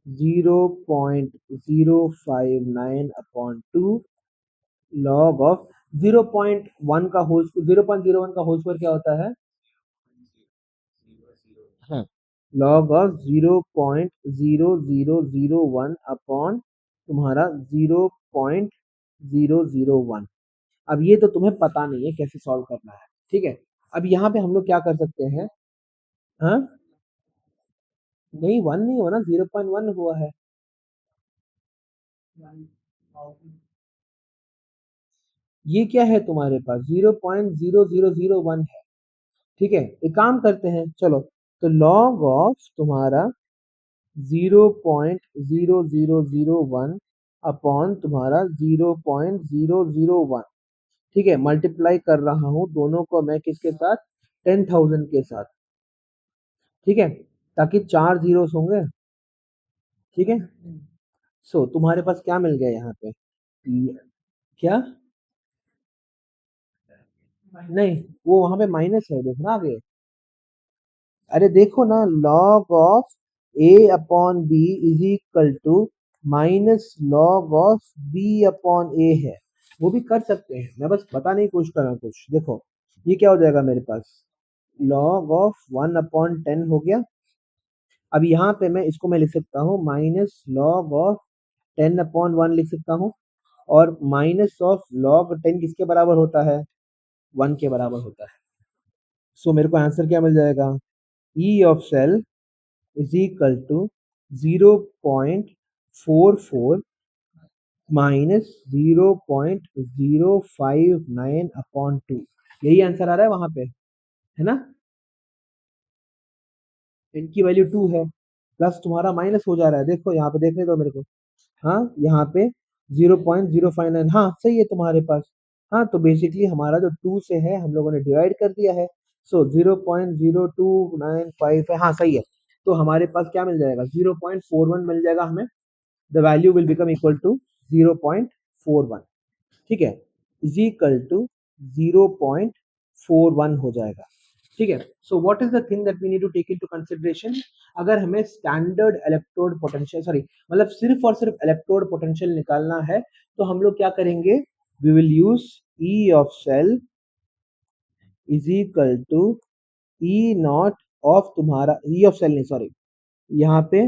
0.059 अपॉन 2 लॉग ऑफ 0.1 का होल, 0.01 का होल स्क्वायर क्या होता है, हाँ, लॉग ऑफ 0.0001 अपॉन तुम्हारा 0.001। अब ये तो तुम्हें पता नहीं है कैसे सॉल्व करना है, ठीक है। अब यहाँ पे हम लोग क्या कर सकते हैं, हाँ, नहीं 1 नहीं हुआ ना, 0.1 हुआ है। ये क्या है तुम्हारे पास, 0.0001 है, ठीक है। एक काम करते हैं, चलो, तो लॉग ऑफ तुम्हारा 0.0001 अपॉन तुम्हारा 0.001, ठीक है, मल्टीप्लाई कर रहा हूँ दोनों को मैं किसके साथ, 10,000 के साथ, ठीक है, ताकि 4 जीरोस होंगे, ठीक है। सो तुम्हारे पास क्या मिल गया यहाँ पे, क्या, नहीं, वो वहां पे माइनस है, देखो ना आगे, अरे देखो ना, log of A upon B is equal to minus log of B upon A है। वो भी कर सकते हैं, मैं बस बताने की कोशिश कर रहा हूँ कुछ। देखो ये क्या हो जाएगा मेरे पास, लॉग ऑफ 1/10 हो गया। अब यहाँ पे मैं इसको मैं लिख सकता हूँ माइनस लॉग ऑफ 10/1 लिख सकता हूँ, और माइनस ऑफ लॉग 10 किसके बराबर होता है, 1 के बराबर होता है। सो मेरे को आंसर क्या मिल जाएगा, E of cell is equal to 0.44 minus 0.059 upon 2। यही आंसर आ रहा है वहां पे, है ना, इनकी वैल्यू 2 है, प्लस तुम्हारा माइनस हो जा रहा है, देखो यहाँ पे देखने दो मेरे को, हाँ यहाँ पे 0.059, हाँ सही है तुम्हारे पास। हाँ तो बेसिकली हमारा जो 2 से है हम लोगों ने डिवाइड कर दिया है, सो 0.0295 है, हाँ सही है। तो हमारे पास क्या मिल जाएगा, 0.41 मिल जाएगा हमें, the value will become equal to 0.41, ठीक है, इज इक्वल टू 0.41 हो जाएगा, ठीक है। So what is the thing that we need to take into consideration, अगर हमें स्टैंडर्ड इलेक्ट्रोड पोटेंशियल, सॉरी, मतलब सिर्फ और सिर्फ इलेक्ट्रोड पोटेंशियल निकालना है, तो हम लोग क्या करेंगे, we will use E of cell is equal to E not of तुम्हारा, ई ऑफ सेल नहीं, सॉरी, यहाँ पे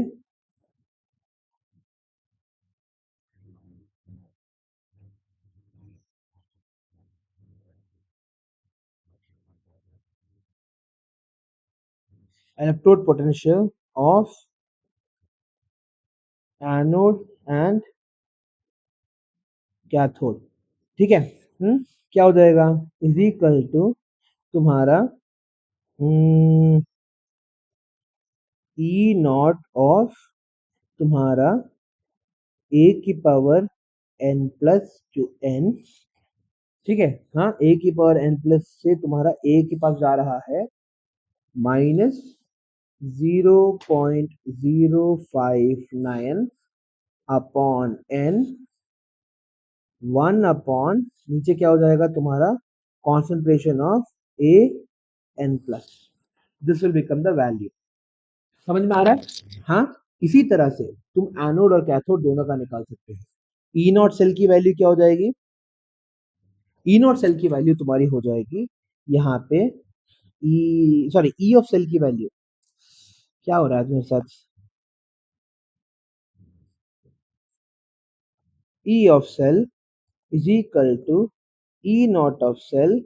electrode potential of anode and cathode, ठीक है। क्या हो जाएगा, इज इक्वल टू तुम्हारा ई नॉट ऑफ तुम्हारा ए की power N plus to n, ठीक है, हाँ, ए की पावर एन प्लस से तुम्हारा ए के पास जा रहा है माइनस 0.059 अपॉन एन, 1 अपॉन नीचे क्या हो जाएगा तुम्हारा concentration of A n plus, this will become the value. समझ में आ रहा है, हाँ। इसी तरह से तुम एनोड और कैथोड दोनों का निकाल सकते हो। ई नॉट सेल की वैल्यू क्या हो जाएगी, ई नॉट सेल की वैल्यू तुम्हारी हो जाएगी यहाँ पे, ई सॉरी, ई ऑफ सेल की वैल्यू, क्या हो रहा है मेरे साथ, E of cell is equal to E naught of cell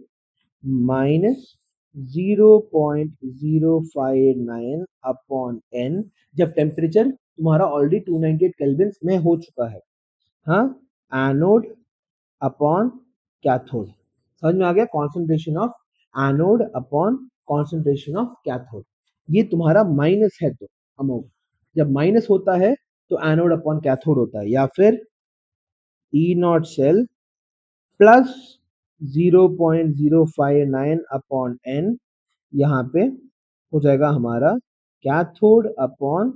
minus 0.059 upon n, जब टेम्परेचर तुम्हारा ऑलरेडी 298 केल्विन में हो चुका है। हाँ, एनोड अपॉन कैथोड, समझ में आ गया? Concentration of anode upon concentration of cathode, ये तुम्हारा माइनस है तो अमाउंट, जब माइनस होता है तो एनोड अपॉन कैथोड होता है, या फिर E not cell plus 0.059 upon N, यहाँ पे हो जाएगा हमारा कैथोड अपॉन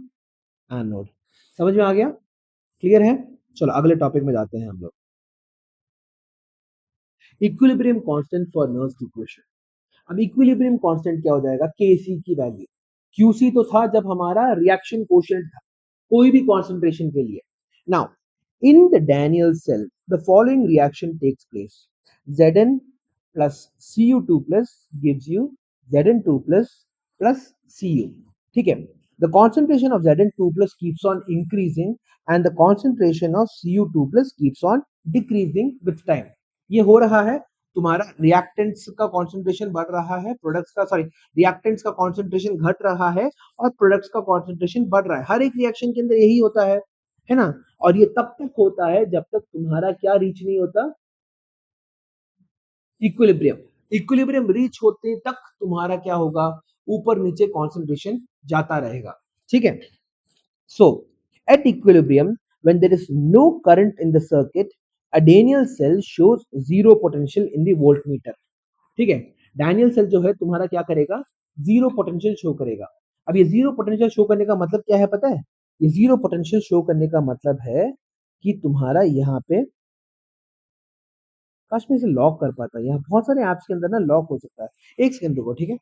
एनोड। समझ में आ गया? क्लियर है? चलो अगले टॉपिक में जाते हैं हम लोग। Equilibrium constant for nerves equation. अब इक्विलिब्रियम कांस्टेंट क्या हो जाएगा? Kc की वैल्यू। Qc तो था जब हमारा रिएक्शन कोएफिशिएंट था कोई भी कॉन्सेंट्रेशन के लिए। Now in the Daniell cell the following reaction takes place, Zn plus Cu2 plus gives you Zn2 plus Cu, ठीक है? The concentration of Zn2 plus keeps on increasing and the concentration of Cu2 plus keeps on decreasing with time। ये हो रहा है, तुम्हारा reactants का concentration बढ़ रहा है, प्रोडक्ट्स का सॉरी रिएक्टेंट्स का कॉन्सेंट्रेशन घट रहा है और प्रोडक्ट्स का कॉन्सेंट्रेशन बढ़ रहा है। हर एक रिएक्शन के अंदर यही होता है ना? और ये तब तक होता है जब तक तुम्हारा क्या रीच नहीं होता? इक्विलिब्रियम। इक्विलिब्रियम रीच होते तक तुम्हारा क्या होगा? ऊपर नीचे कॉन्सेंट्रेशन जाता रहेगा, ठीक है? So at equilibrium, when there is no current in the circuit, a Daniell cell shows zero potential in the voltmeter। ठीक है, डैनियल सेल जो है तुम्हारा क्या करेगा? जीरो पोटेंशियल शो करेगा। अब ये जीरो पोटेंशियल शो करने का मतलब क्या है पता है? ये जीरो पोटेंशियल शो करने का मतलब है कि तुम्हारा यहाँ पे काश में इसे लॉक कर पाता, यहाँ बहुत सारे ऐप्स के अंदर ना लॉक हो सकता है। एक सेकंड रुको, ठीक है?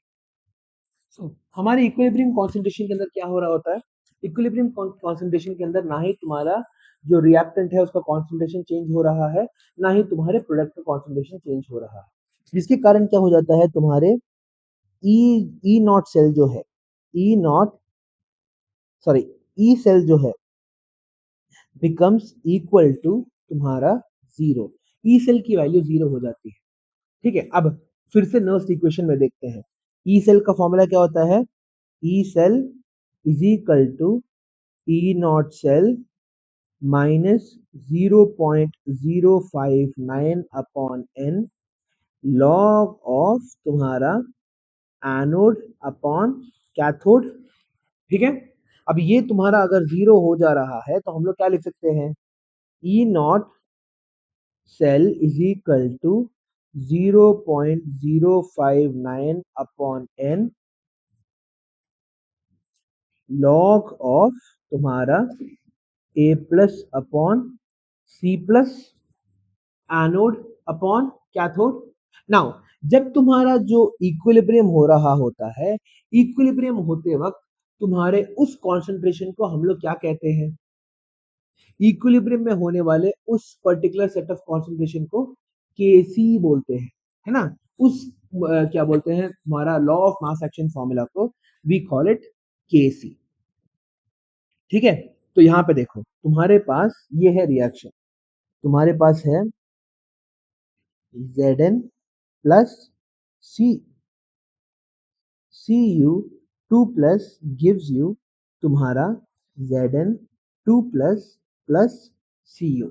हमारे इक्विलिब्रियम कॉन्सेंट्रेशन के अंदर क्या हो रहा होता है? इक्विलिब्रियम कॉन्सेंट्रेशन के अंदर ना ही तुम्हारा जो रिएक्टेंट है उसका कॉन्सेंट्रेशन चेंज हो रहा है, ना ही तुम्हारे प्रोडक्ट का कॉन्सेंट्रेशन चेंज हो रहा है, जिसके कारण क्या हो जाता है? तुम्हारे ई ई नॉट सेल जो है, E not sorry E cell जो है बिकम्स इक्वल टू तुम्हारा जीरो। ई सेल की वैल्यू जीरो हो जाती है, ठीक है? अब फिर से नर्व्स इक्वेशन में देखते हैं। ई सेल का फॉर्मूला क्या होता है? E cell is equal to E not cell minus 0.059 upon N log of तुम्हारा एनोड अपॉन कैथोड, ठीक है? अब ये तुम्हारा अगर जीरो हो जा रहा है तो हम लोग क्या लिख सकते हैं? E not cell is equal to 0.059 upon N log of तुम्हारा A plus upon C plus anode upon cathode. Now जब तुम्हारा जो इक्विलिब्रियम हो रहा होता है, इक्विलिब्रियम होते वक्त तुम्हारे उस कॉन्सेंट्रेशन को हम लोग क्या कहते हैं? इक्विलिब्रियम में होने वाले उस पर्टिकुलर सेट ऑफ कॉन्सेंट्रेशन को Kc बोलते हैं, है ना? उस क्या बोलते हैं? हमारा law of mass action formula को वी कॉल इट Kc, ठीक है? तो यहाँ पे देखो तुम्हारे पास ये है रिएक्शन, तुम्हारे पास है Zn plus Cu2 plus gives you तुम्हारा Zn2 प्लस Cu।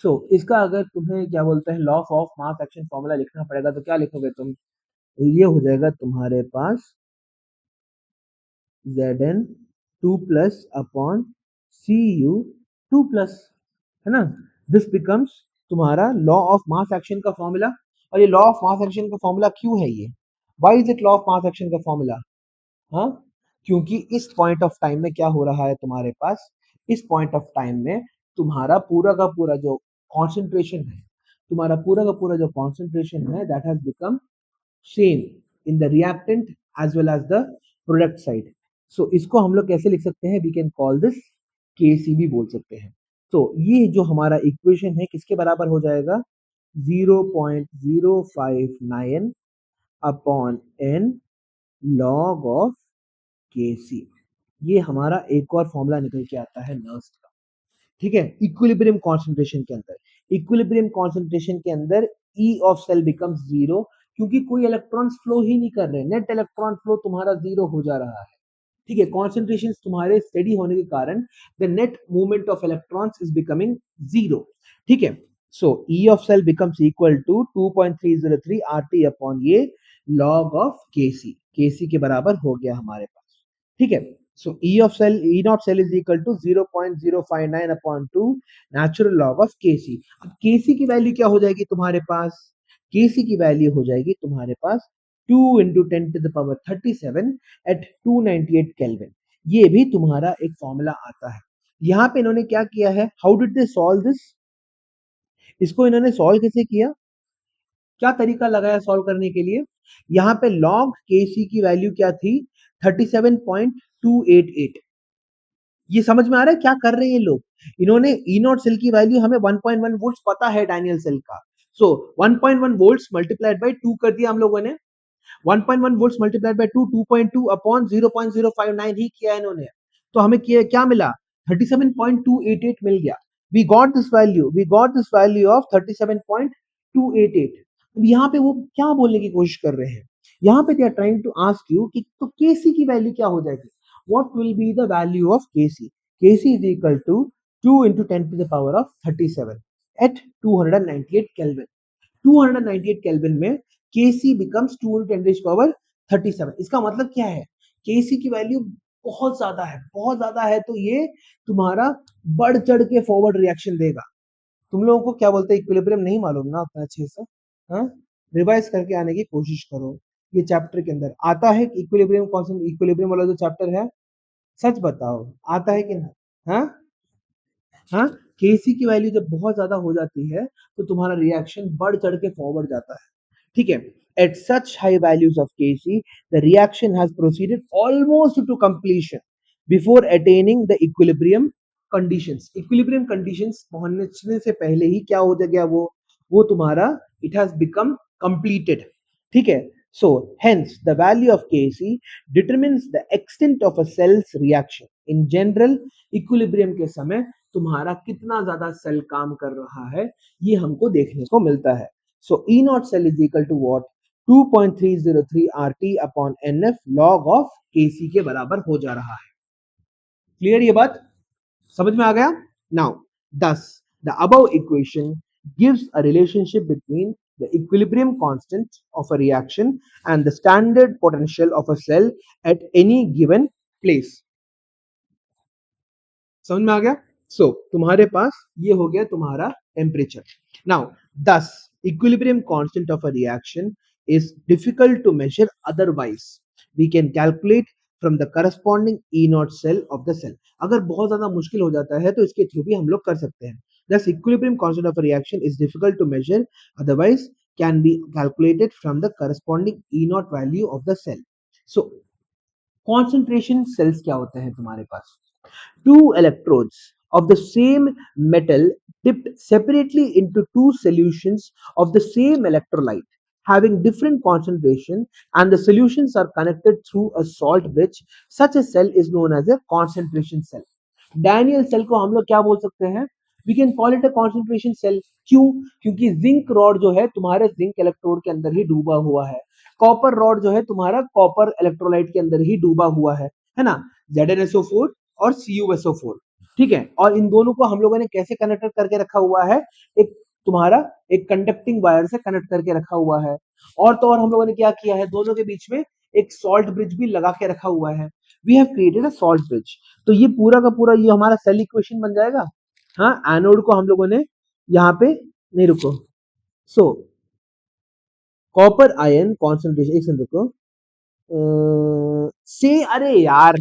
सो इसका अगर तुम्हें क्या बोलते हैं law of mass action formula लिखना पड़ेगा तो क्या लिखोगे तुम? ये हो जाएगा तुम्हारे पास Zn2 plus upon Cu2 plus, है ना? दिस बिकम्स तुम्हारा लॉ ऑफ मास एक्शन का फॉर्मूला। और ये लॉ ऑफ मास एक्शन का फॉर्मूला क्यों है ये? Why is it law of mass action का फॉर्मूला? हाँ, क्योंकि इस पॉइंट ऑफ टाइम में क्या हो रहा है तुम्हारे पास? इस पॉइंट ऑफ टाइम में तुम्हारा पूरा का पूरा जो कॉन्सेंट्रेशन है, तुम्हारा पूरा का पूरा जो कॉन्सेंट्रेशन है that has become same in the reactant as well as the product side. So इसको हम लोग कैसे लिख सकते हैं? We can call this K C भी बोल सकते हैं। तो ये जो हमारा इक्वेशन है किसके बराबर हो जाएगा? 0.059 upon N log of Kc। ये हमारा एक और फॉर्मूला निकल के आता है नर्व्स का। ठीक है, इक्विलिब्रियम कॉन्सेंट्रेशन के अंदर, इक्विलिब्रियम कॉन्सेंट्रेशन के अंदर E of cell becomes zero, क्योंकि कोई इलेक्ट्रॉन्स फ्लो ही नहीं कर रहे, नेट इलेक्ट्रॉन फ्लो तुम्हारा जीरो हो जा रहा है। ठीक है, कॉन्सेंट्रेशन तुम्हारे स्टेडी होने के कारण the net movement of electrons is becoming zero. ठीक है, so E of cell becomes equal to 2.303 RT अपॉन ये लॉग ऑफ केसी, केसी के बराबर हो गया हमारे पास। ठीक है, so E of cell, E naught cell is equal to 0.059 upon 2 natural log of Kc। अब Kc की वैल्यू क्या हो जाएगी तुम्हारे पास? Kc की वैल्यू हो जाएगी तुम्हारे पास 2 into 10 to the power 37 at 298 Kelvin। ये भी तुम्हारा एक फॉर्मूला आता है। यहाँ पे इन्होंने क्या किया है? How did they solve this? इसको इन्होंने सॉल्व कैसे किया? क्या तरीका लगाया सॉल्व करने के लिए? यहाँ पे log Kc की वैल्यू क्या थी? 37.288। ये समझ में आ रहा है क्या कर रहे हैं ये लोग? इन्होंने ई नॉट सेल की वैल्यू हमें 1.1 वोल्ट्स पता है डैनियल सेल का, सो 1.1 वोल्ट्स मल्टीप्लाइड बाय 2 कर दिया हम लोगों ने। 1.1 वोल्ट्स मल्टीप्लाइड बाय 2, 2.2 अपॉन 0.059 ही किया इन्होंने, तो हमें क्या मिला? 37.288 मिल गया। We got this value, we got this value of 37.288। अब यहाँ पे वो क्या बोलने की कोशिश कर रहे हैं? यहाँ पे they are trying to ask you कि तो केसी की वैल्यू क्या हो जाएगी? What will be the value of Kc? Kc is equal to 2 into 10 to the power of 37 at 298 Kelvin। 298 Kelvin में Kc becomes 2 into 10 to the power 37। इसका मतलब क्या है? Kc की वैल्यू बहुत ज्यादा है, बहुत ज्यादा है, तो ये तुम्हारा बढ़ चढ़ के फॉरवर्ड रिएक्शन देगा। तुम लोगों को क्या बोलते हैं इक्विलिब्रियम नहीं मालूम ना उतना अच्छे से, हाँ, रिवाइज करके आने की कोशिश करो। ये चैप्टर के अंदर आता है इक्विलिब्रियम, कॉन्सेप्ट इक्विलिब्रियम वाला जो चैप्टर है, सच बताओ आता है कि नहीं? हाँ हाँ, केसी की वैल्यू जब बहुत ज्यादा हो जाती है तो तुम्हारा रिएक्शन बढ़ चढ़ के फॉरवर्ड जाता है। ठीक है, at such high values of Kc the reaction has proceeded almost to completion before attaining the equilibrium conditions। equilibrium conditions पहुंचने से पहले ही क्या हो गया? वो तुम्हारा it has become completed। ठीक है, so hence the value of Kc determines the extent of a cell's reaction। in general equilibrium के समय तुम्हारा कितना ज्यादा सेल काम कर रहा है ये हमको देखने को मिलता है। So E naught cell is equal to what? 2.303 RT upon NF log of Kc के बराबर हो जा रहा है। क्लियर ये बात? समझ में आ गया? Now, thus the above equation gives a relationship between the equilibrium constant of a reaction and the standard potential of a cell at any given place। समझ में आ गया? सो तुम्हारे पास ये हो गया तुम्हारा temperature. Now this equilibrium constant of a reaction is difficult to measure, otherwise we can calculate from the corresponding E not cell of the cell. अगर बहुत ज्यादा मुश्किल हो जाता है तो इसके थ्रू भी हम लोग कर सकते हैं। This equilibrium constant of a reaction is difficult to measure, otherwise can be calculated from the corresponding E nought value of the cell. So concentration cells क्या होते हैं तुम्हारे पास? Two electrodes of the same metal dipped separately into two solutions of the same electrolyte having different concentration, and the solutions are connected through a salt bridge, such a cell is known as a concentration cell। Daniell cell को हम लोग क्या बोल सकते हैं? We can call it a concentration cell. क्यों? क्योंकि zinc rod जो है तुम्हारे जिंक इलेक्ट्रोड के अंदर ही डूबा हुआ है, कॉपर रॉड जो है तुम्हारा कॉपर इलेक्ट्रोलाइट के अंदर ही डूबा हुआ है ना, ZnSO4 और CuSO4। ठीक है, और इन दोनों को हम लोगों ने कैसे कनेक्ट करके रखा हुआ है? एक तुम्हारा एक कंडक्टिंग वायर से कनेक्ट करके रखा हुआ है। और तो और हम लोगों ने क्या किया है? दोनों के बीच में एक सॉल्ट ब्रिज भी लगा के रखा हुआ है। We have created a salt bridge. तो ये पूरा का पूरा ये हमारा सेल इक्वेशन बन जाएगा। हाँ, एनोड को हम लोगों ने यहाँ पे नहीं, रुको, सो कॉपर आयन कॉन्सेंट्रेशन, एक सेकंड रुको, से अरे यार,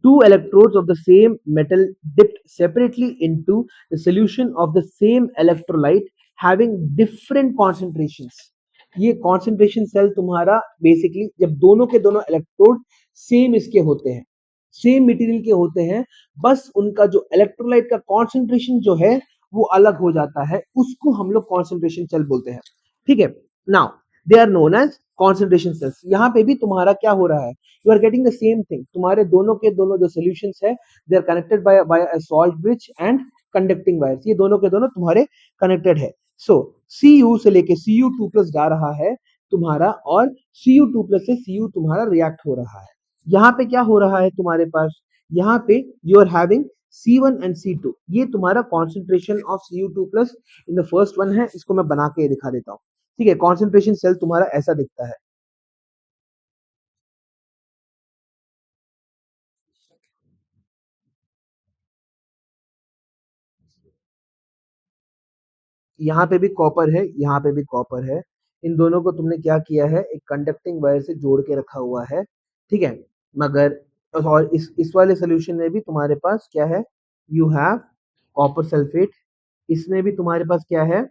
two electrodes of the same metal dipped separately into the solution of the same electrolyte having different concentrations। ये concentration cell तुम्हारा बेसिकली जब दोनों के दोनों इलेक्ट्रोड सेम इसके होते हैं, सेम मटेरियल के होते हैं, बस उनका जो इलेक्ट्रोलाइट का कॉन्सेंट्रेशन जो है वो अलग हो जाता है, उसको हम लोग कॉन्सेंट्रेशन सेल बोलते हैं। ठीक है, now they are known as concentration cells. यहाँ पे भी तुम्हारा क्या हो रहा है? You are getting the same thing. तुम्हारे दोनों के दोनों जो सॉल्यूशंस है, they are connected by a salt bridge and conducting wires, ये दोनों के दोनों तुम्हारे कनेक्टेड है। सो Cu से लेके Cu2 प्लस जा रहा है तुम्हारा, और Cu2 प्लस से Cu तुम्हारा रिएक्ट हो रहा है। यहाँ पे क्या हो रहा है तुम्हारे पास, यहाँ पे you are having C1 and C2, ये तुम्हारा concentration of Cu2 plus in the first one है, इसको मैं बना के दिखा देता हूँ। ठीक है, कॉन्सेंट्रेशन सेल तुम्हारा ऐसा दिखता है। यहाँ पे भी कॉपर है, यहाँ पे भी कॉपर है, इन दोनों को तुमने क्या किया है, एक कंडक्टिंग वायर से जोड़ के रखा हुआ है। ठीक है, मगर और इस वाले सोल्यूशन में भी तुम्हारे पास क्या है, यू हैव कॉपर सल्फेट, इसमें भी तुम्हारे पास क्या है,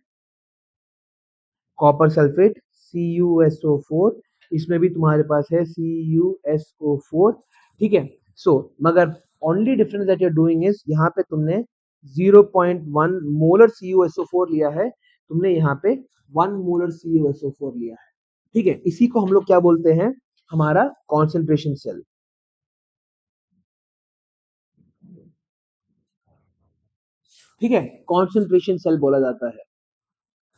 कॉपर सल्फेट CuSO4, इसमें भी तुम्हारे पास है CuSO4। ठीक है, सो मगर only difference that you are doing is, यहाँ पे तुमने 0.1 मोलर CuSO4 लिया है, तुमने यहाँ पे 1 मोलर CuSO4 लिया है। ठीक है, इसी को हम लोग क्या बोलते हैं, हमारा कॉन्सेंट्रेशन सेल। ठीक है, कॉन्सेंट्रेशन सेल बोला जाता है।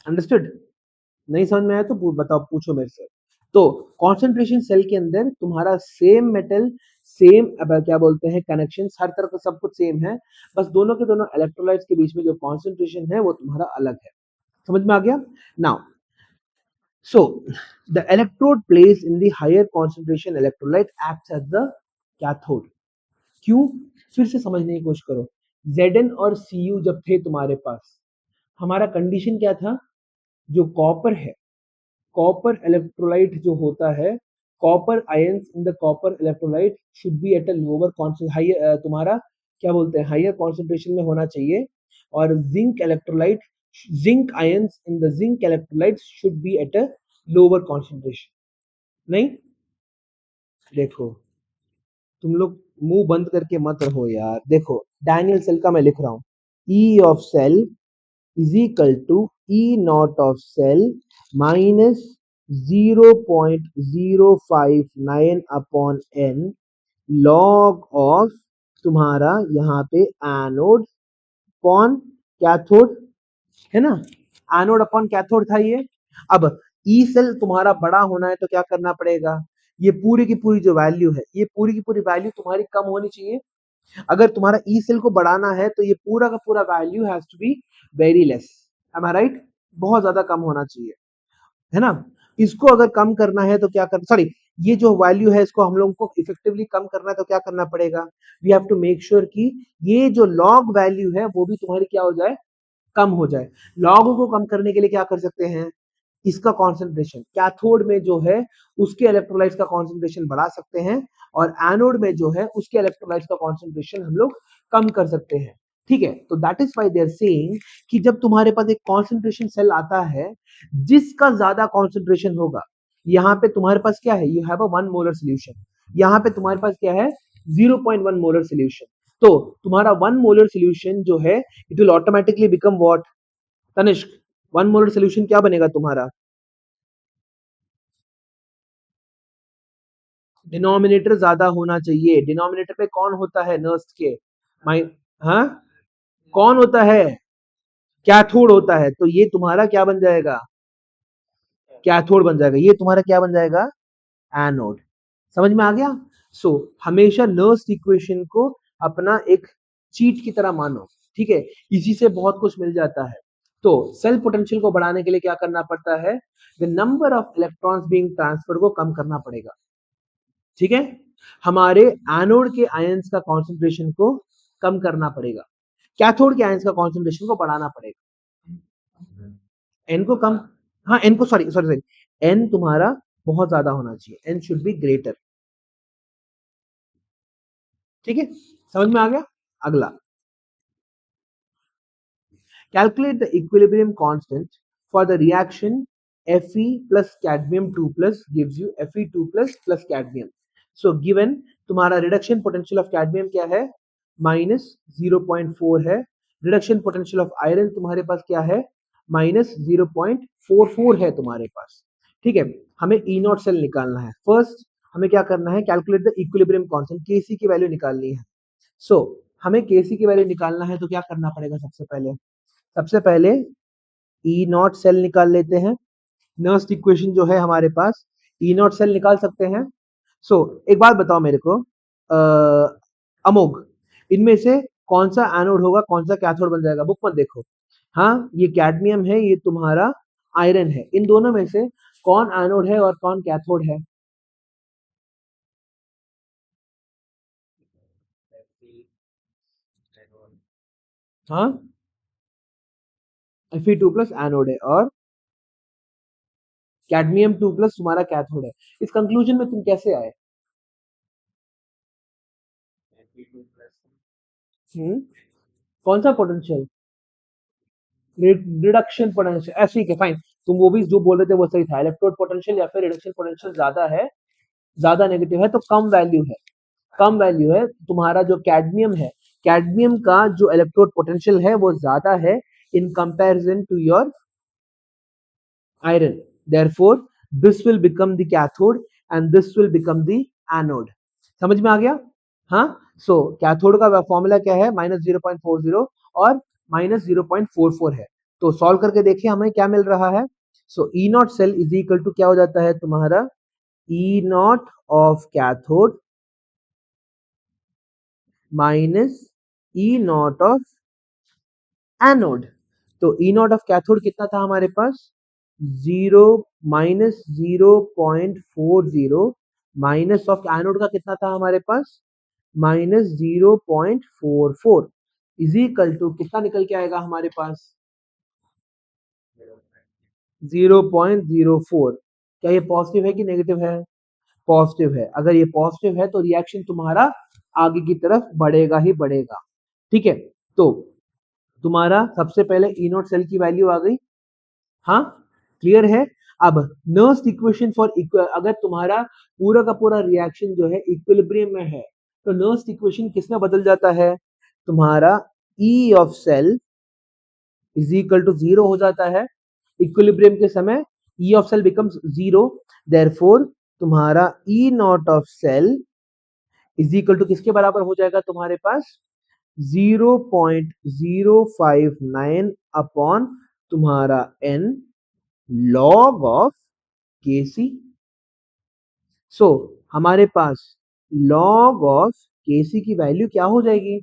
अंडरस्टूड? नहीं समझ में आया तो बताओ, पूछो मेरे से। तो कॉन्सेंट्रेशन सेल के अंदर तुम्हारा सेम मेटल, सेम अब क्या बोलते हैं कनेक्शन, हर तरह का सब कुछ सेम है, बस दोनों के दोनों इलेक्ट्रोलाइट्स के बीच में जो कॉन्सेंट्रेशन है वो तुम्हारा अलग है। समझ में आ गया? Now so the electrode place in the higher concentration electrolyte acts as the cathode. क्यों? फिर से समझने की कोशिश करो। Zn और Cu जब थे तुम्हारे पास, हमारा कंडीशन क्या था, जो कॉपर है, कॉपर इलेक्ट्रोलाइट जो होता है, copper ions in the copper electrolyte should be at a lower higher, तुम्हारा क्या बोलते हैं, हाइयर कॉन्सेंट्रेशन में होना चाहिए, और zinc electrolyte, zinc ions in the zinc electrolyte should be at a lower concentration. नहीं, देखो तुम लोग मुंह बंद करके मत रहो यार, देखो डैनियल सेल का मैं लिख रहा हूँ, E of cell is equal to E naught of cell minus 0.059 upon n log of तुम्हारा यहाँ पे एनोड अपॉन कैथोड, है ना, एनोड अपॉन कैथोड था ये। अब ई सेल तुम्हारा बड़ा होना है तो क्या करना पड़ेगा, ये पूरी की पूरी जो वैल्यू है, ये पूरी की पूरी वैल्यू तुम्हारी कम होनी चाहिए। अगर तुम्हारा ई सेल को बढ़ाना है तो ये पूरा का पूरा value has to be very less. Am I right? बहुत ज्यादा कम होना चाहिए, है ना। इसको अगर कम करना है तो क्या कर, सॉरी, ये जो वैल्यू है इसको हम लोगों को इफेक्टिवली कम करना है तो क्या करना पड़ेगा, we have to make sure कि ये जो लॉग वैल्यू है वो भी तुम्हारी क्या हो जाए, कम हो जाए। लॉग को कम करने के लिए क्या कर सकते हैं, इसका कॉन्सेंट्रेशन कैथोड में जो है उसके इलेक्ट्रोलाइट्स का कॉन्सेंट्रेशन बढ़ा सकते हैं, और एनोड में जो है उसके इलेक्ट्रोलाइट्स का कॉन्सेंट्रेशन हम लोग कम कर सकते हैं। ठीक है, तो that is why they are saying कि जब तुम्हारे पास एक कॉन्सेंट्रेशन सेल आता है जिसका ज्यादा कॉन्सेंट्रेशन होगा, यहाँ पे तुम्हारे पास क्या है, you have a 1 molar solution, यहाँ पे तुम्हारे पास क्या है, 0.1 मोलर सोल्यूशन। तो तुम्हारा 1 मोलर सोल्यूशन जो है it will automatically become what Tanishk, 1 molar solution क्या बनेगा तुम्हारा, डिनोमिनेटर ज्यादा होना चाहिए। डिनोमिनेटर पे कौन होता है नर्स्ट के, माइ, हाँ, कौन होता है, कैथोड होता है, तो ये तुम्हारा क्या बन जाएगा, कैथोड बन जाएगा, ये तुम्हारा क्या बन जाएगा, एनोड। समझ में आ गया? सो हमेशा नर्स्ट इक्वेशन को अपना एक चीट की तरह मानो। ठीक है, इसी से बहुत कुछ मिल जाता है। तो सेल पोटेंशियल को बढ़ाने के लिए क्या करना पड़ता है, the number of electrons being transfer को कम करना पड़ेगा। ठीक है, हमारे एनोड के आयंस का कॉन्सेंट्रेशन को कम करना पड़ेगा, कैथोड के आयंस का कॉन्सेंट्रेशन को बढ़ाना पड़ेगा। एन को कम, हाँ एन को, सॉरी सॉरी सॉरी, एन तुम्हारा बहुत ज्यादा होना चाहिए, एन शुड बी ग्रेटर। ठीक है, समझ में आ गया? अगला, calculate the equilibrium constant for the reaction Fe plus cadmium 2 plus gives you Fe2 plus cadmium. So given तुम्हारा रिडक्शन पोटेंशियल ऑफ कैडमियम क्या है, -0.4 है, रिडक्शन पोटेंशियल ऑफ आयरन तुम्हारे पास क्या है, -0.44 है तुम्हारे पास। ठीक है, हमें ई नॉट सेल निकालना है। फर्स्ट हमें क्या करना है, calculate the equilibrium constant, Kc की वैल्यू निकालनी है। सो हमें केसी की वैल्यू निकालना है तो क्या करना पड़ेगा? सबसे पहले ई नॉट सेल निकाल लेते हैं। नर्स्ट इक्वेशन जो है हमारे पास, ई नॉट सेल निकाल सकते हैं। एक बात बताओ मेरे को, अमोघ, इनमें से कौन सा एनोड होगा, कौन सा कैथोड बन जाएगा? बुक मत देखो। हाँ, ये कैडमियम है, ये तुम्हारा आयरन है। इन दोनों में से कौन एनोड है और कौन कैथोड है? हाँ, Fe2+ एनोड है और कैडमियम 2+ तुम्हारा कैथोड है। इस कंक्लूजन में तुम कैसे आए? हम्म, कौन सा पोटेंशियल? रिडक्शन पोटेंशियल, ऐसे ही के फाइन। तुम वो भी जो बोल रहे थे वो सही था, इलेक्ट्रोड पोटेंशियल या फिर रिडक्शन पोटेंशियल ज्यादा है, ज्यादा नेगेटिव है तो कम वैल्यू है। कम वैल्यू है तुम्हारा जो कैडमियम है, कैडमियम का जो इलेक्ट्रोड पोटेंशियल है वो ज्यादा है in comparison to your iron. Therefore, this will become the cathode and this will become the anode. समझ में आ गया? हाँ, कैथोड का फॉर्मूला क्या है? -0.40 और -0.44 है। तो सॉल्व करके देखिए हमें क्या मिल रहा है। E not cell is equal to क्या हो जाता है तुम्हारा? E not of cathode minus E not of anode. तो ई नॉट ऑफ कैथोड कितना था हमारे पास? 0 -0.40 माइनस ऑफ एनोड का कितना था हमारे पास? -0.44 इज इक्वल टू कितना निकल के आएगा हमारे पास? 0.04। क्या ये पॉजिटिव है कि नेगेटिव है? पॉजिटिव है। अगर ये पॉजिटिव है तो रिएक्शन तुम्हारा आगे की तरफ बढ़ेगा ही बढ़ेगा। ठीक है, तो तुम्हारा सबसे पहले ई नॉट सेल की वैल्यू आ गई। हाँ, क्लियर है। अब नर्स्ट इक्वेशन फॉर अगर तुम्हारा पूरा का पूरा रिएक्शन जो है इक्विलिब्रियम में है तो नर्स्ट इक्वेशन किसमें बदल जाता है? तुम्हारा E of cell is equal to 0 हो जाता है। इक्विलिब्रियम के समय E of cell becomes 0। Therefore तुम्हारा E not of cell is equal to किसके बराबर हो जाएगा तुम्हारे पास? 0.059 अपॉन तुम्हारा n log ऑफ Kc। हमारे पास log ऑफ Kc की वैल्यू क्या हो जाएगी?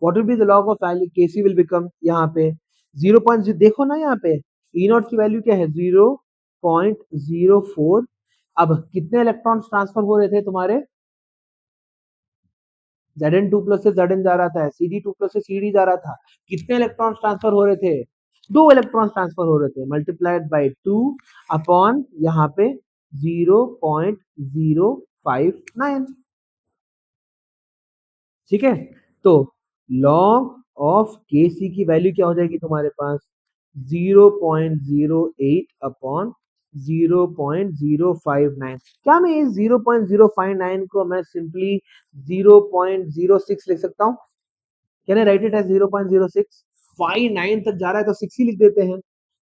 What will be the log of value Kc will become, यहाँ पे 0.0 देखो ना, यहाँ पे ई नॉट की वैल्यू क्या है? 0.04। अब कितने इलेक्ट्रॉन्स ट्रांसफर हो रहे थे तुम्हारे? Zn2+ से Zn जा रहा था, Cd2+ से Cd जा रहा था। कितने इलेक्ट्रॉन्स ट्रांसफर हो रहे थे? 2 इलेक्ट्रॉन्स ट्रांसफर हो रहे थे, मल्टीप्लाइड बाय 2 अपॉन यहाँ पे 0.059। ठीक है, तो log ऑफ Kc की वैल्यू क्या हो जाएगी तुम्हारे पास? 0.08 अपॉन 0.059। क्या मैं इस 0.059 को मैं सिंपली 0.06 लिख सकता हूँ? Can I write it as 0.06? 59 तक जा रहा है तो 6 ही लिख देते हैं।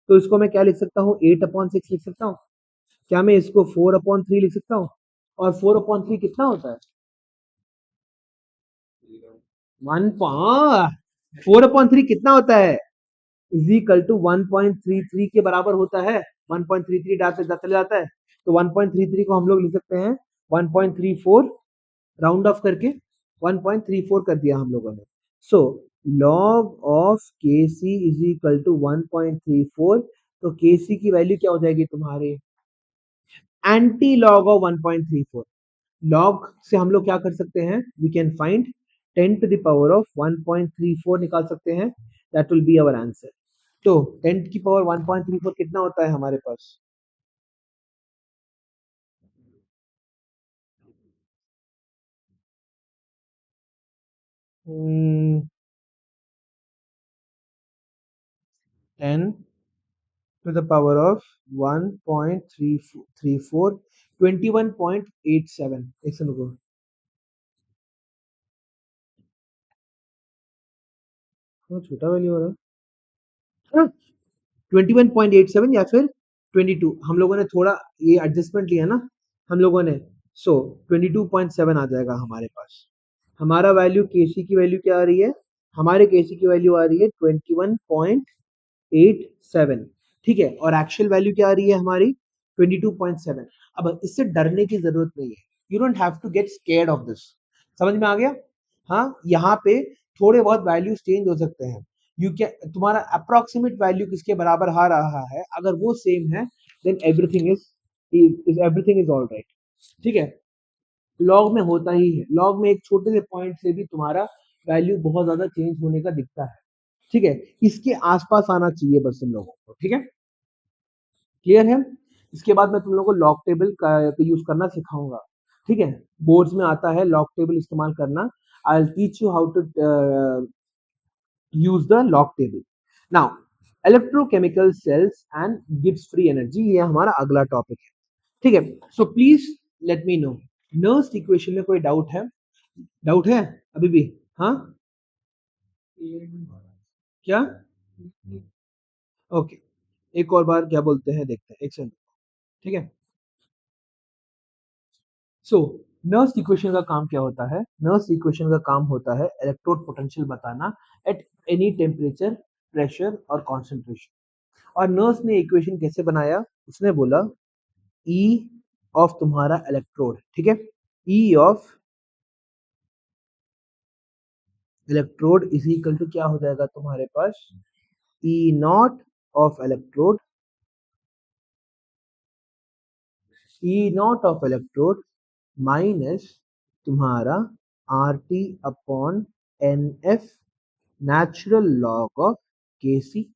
तो इसको मैं क्या लिख सकता हूँ? 8/6 लिख सकता हूँ। क्या मैं इसको 4/3 लिख सकता हूँ? और 4/3 कितना होता है? 4/3 कितना होता है? इज इक्वल टू 1.33 के बराबर होता है। 1.33 डाल से चले जाता है तो 1.33 को हम लोग लिख सकते हैं 1.34, राउंड ऑफ करके 1.34 कर दिया हम लोगों ने। So log of K C is equal to 1.34। तो के सी की वैल्यू क्या हो जाएगी तुम्हारे? Anti log of 1.34। लॉग से हम लोग क्या कर सकते हैं? We can find 10 to the power of 1.34 निकाल सकते हैं। That will be our answer. तो 10 की पावर 1.34 कितना होता है हमारे पास? Hmm, 10 to the power of 1.334, 21.87। एक सेकंड रुको। हाँ, छोटा वैल्यू हो रहा है। 21.87 या फिर 22, हम लोगों ने थोड़ा ये एडजस्टमेंट लिया ना हम लोगों ने। 22.7 आ जाएगा हमारे पास। हमारा वैल्यू केसी की वैल्यू क्या आ रही है, हमारे केसी की वैल्यू आ रही है 21.87, ठीक है, और एक्चुअल वैल्यू क्या आ रही है हमारी 22.7। अब इससे डरने की जरूरत नहीं है, you don't have to get scared of this, समझ में आ गया। हाँ, यहाँ पे थोड़े बहुत वैल्यूज चेंज हो सकते हैं, यू कैन, तुम्हारा अप्रोक्सीमेट वैल्यू किसके बराबर आ रहा है, अगर वो सेम है then everything is all right, ठीक है। लॉग में होता ही है, लॉग में एक छोटे से पॉइंट से भी तुम्हारा वैल्यू बहुत ज्यादा चेंज होने का दिखता है, ठीक है। इसके आसपास आना चाहिए बस तुम लोगों को, ठीक है, क्लियर है। इसके बाद मैं तुम लोगों को लॉग टेबल का यूज करना सिखाऊंगा, ठीक है। बोर्ड्स में आता है लॉग टेबल इस्तेमाल करना, I will teach you how to use the log table. Now electrochemical cells and gives free energy, ये हमारा अगला टॉपिक है, ठीक है। So please let me know, Nernst equation में कोई डाउट है, डाउट है अभी भी, हाँ, क्या, ओके, एक और बार क्या बोलते हैं देखते हैं, एक सेकंड, ठीक है। सो नर्स इक्वेशन का काम क्या होता है, नर्स इक्वेशन का काम होता है इलेक्ट्रोड पोटेंशियल बताना एट एनी टेम्परेचर, प्रेशर और कॉन्सेंट्रेशन। और नर्स ने इक्वेशन कैसे बनाया, उसने बोला ई ऑफ तुम्हारा इलेक्ट्रोड, ठीक है, E of electrode is equal to क्या हो जाएगा तुम्हारे पास, E not of electrode, E not of electrode minus तुम्हारा R T upon N F natural log of K C.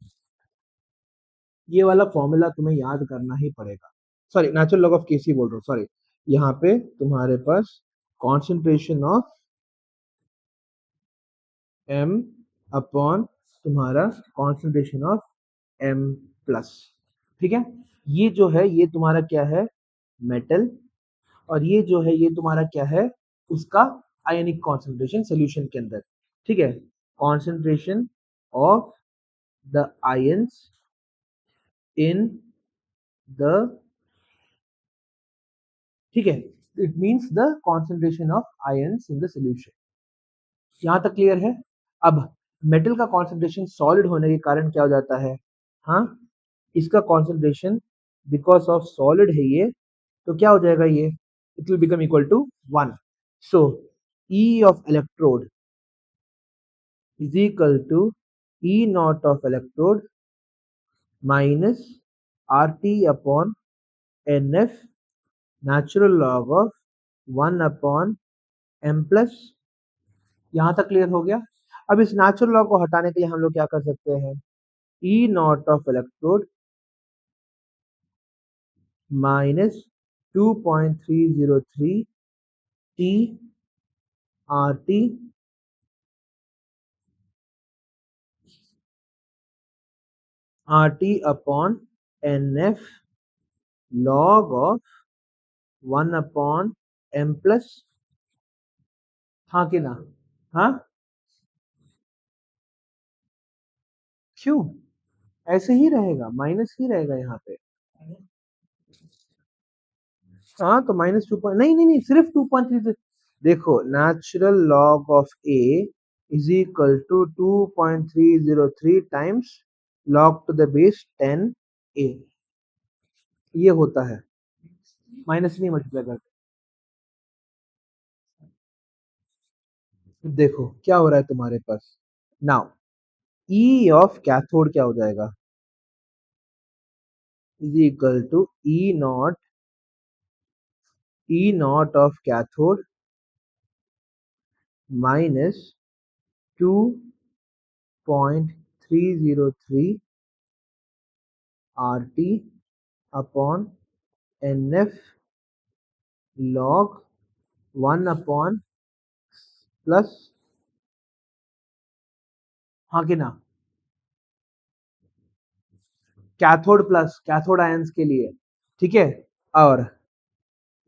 ये वाला फॉर्मूला तुम्हें याद करना ही पड़ेगा, sorry natural log of K सी बोल रहा हूँ, सॉरी, यहाँ पे तुम्हारे पास कॉन्सेंट्रेशन ऑफ एम अपॉन तुम्हारा कॉन्सेंट्रेशन ऑफ एम प्लस, ठीक है। ये जो है ये तुम्हारा क्या है, मेटल, और ये जो है ये तुम्हारा क्या है, उसका आयनिक कॉन्सेंट्रेशन सोल्यूशन के अंदर, ठीक है, concentration of the ions in the, ठीक है, it means the concentration of ions in the solution. यहाँ तक क्लियर है। अब मेटल का कॉन्सेंट्रेशन सॉलिड होने के कारण क्या हो जाता है, हाँ, इसका कॉन्सेंट्रेशन बिकॉज ऑफ सॉलिड है ये, तो क्या हो जाएगा ये, it will become equal to 1। So E of electrode is equal to E naught of electrode minus RT upon NF natural log of 1 upon M plus। यहाँ तक क्लियर हो गया। अब इस नेचुरल लॉ को हटाने के लिए हम लोग क्या कर सकते हैं, E not of electrode minus 2.303 T R T upon N F log of 1 upon M plus, हाँ कि ना, हाँ, क्यों, ऐसे ही रहेगा, माइनस ही रहेगा यहाँ पे, हाँ, तो माइनस टू पॉइंट, नहीं नहीं नहीं, सिर्फ 2.3, देखो natural log of A is equal to 2.303 times log to the base 10 A, ये होता है, माइनस नहीं मल्टीप्लाई करते। देखो क्या हो रहा है तुम्हारे पास, नाउ ई ऑफ कैथोड क्या हो जाएगा, is equal to E not of cathode minus 2.303 R T upon N F log 1 upon plus, हाँ कि ना, कैथोड प्लस कैथोड आयंस के लिए, ठीक है। और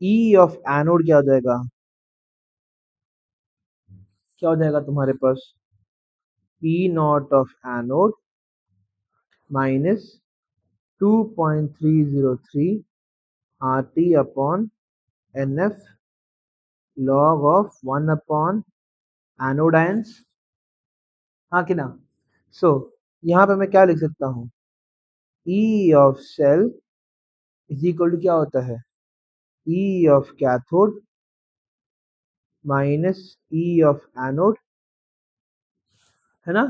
ई ऑफ एनोड क्या हो जाएगा, क्या हो जाएगा तुम्हारे पास, E not of anode minus 2.303 R T upon N F log of 1 upon anode ions, हाँ कि ना। सो यहाँ पे मैं क्या लिख सकता हूँ, E of cell is equal to क्या होता है, E of cathode minus E of anode, है ना।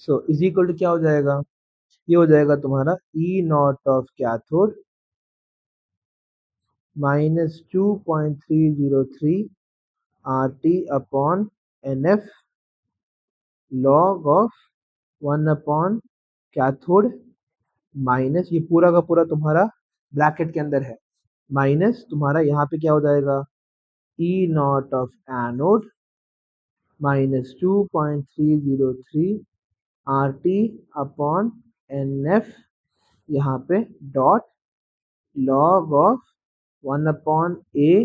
सो इज इक्वल टू क्या हो जाएगा, ये हो जाएगा तुम्हारा E not of cathode minus 2.303 R T upon N F log of 1 upon cathode minus, ये पूरा का पूरा तुम्हारा ब्रैकेट के अंदर है, माइनस तुम्हारा यहाँ पे क्या हो जाएगा, E not of anode minus 2.303 R T upon N F, यहाँ पे dot log of 1 upon A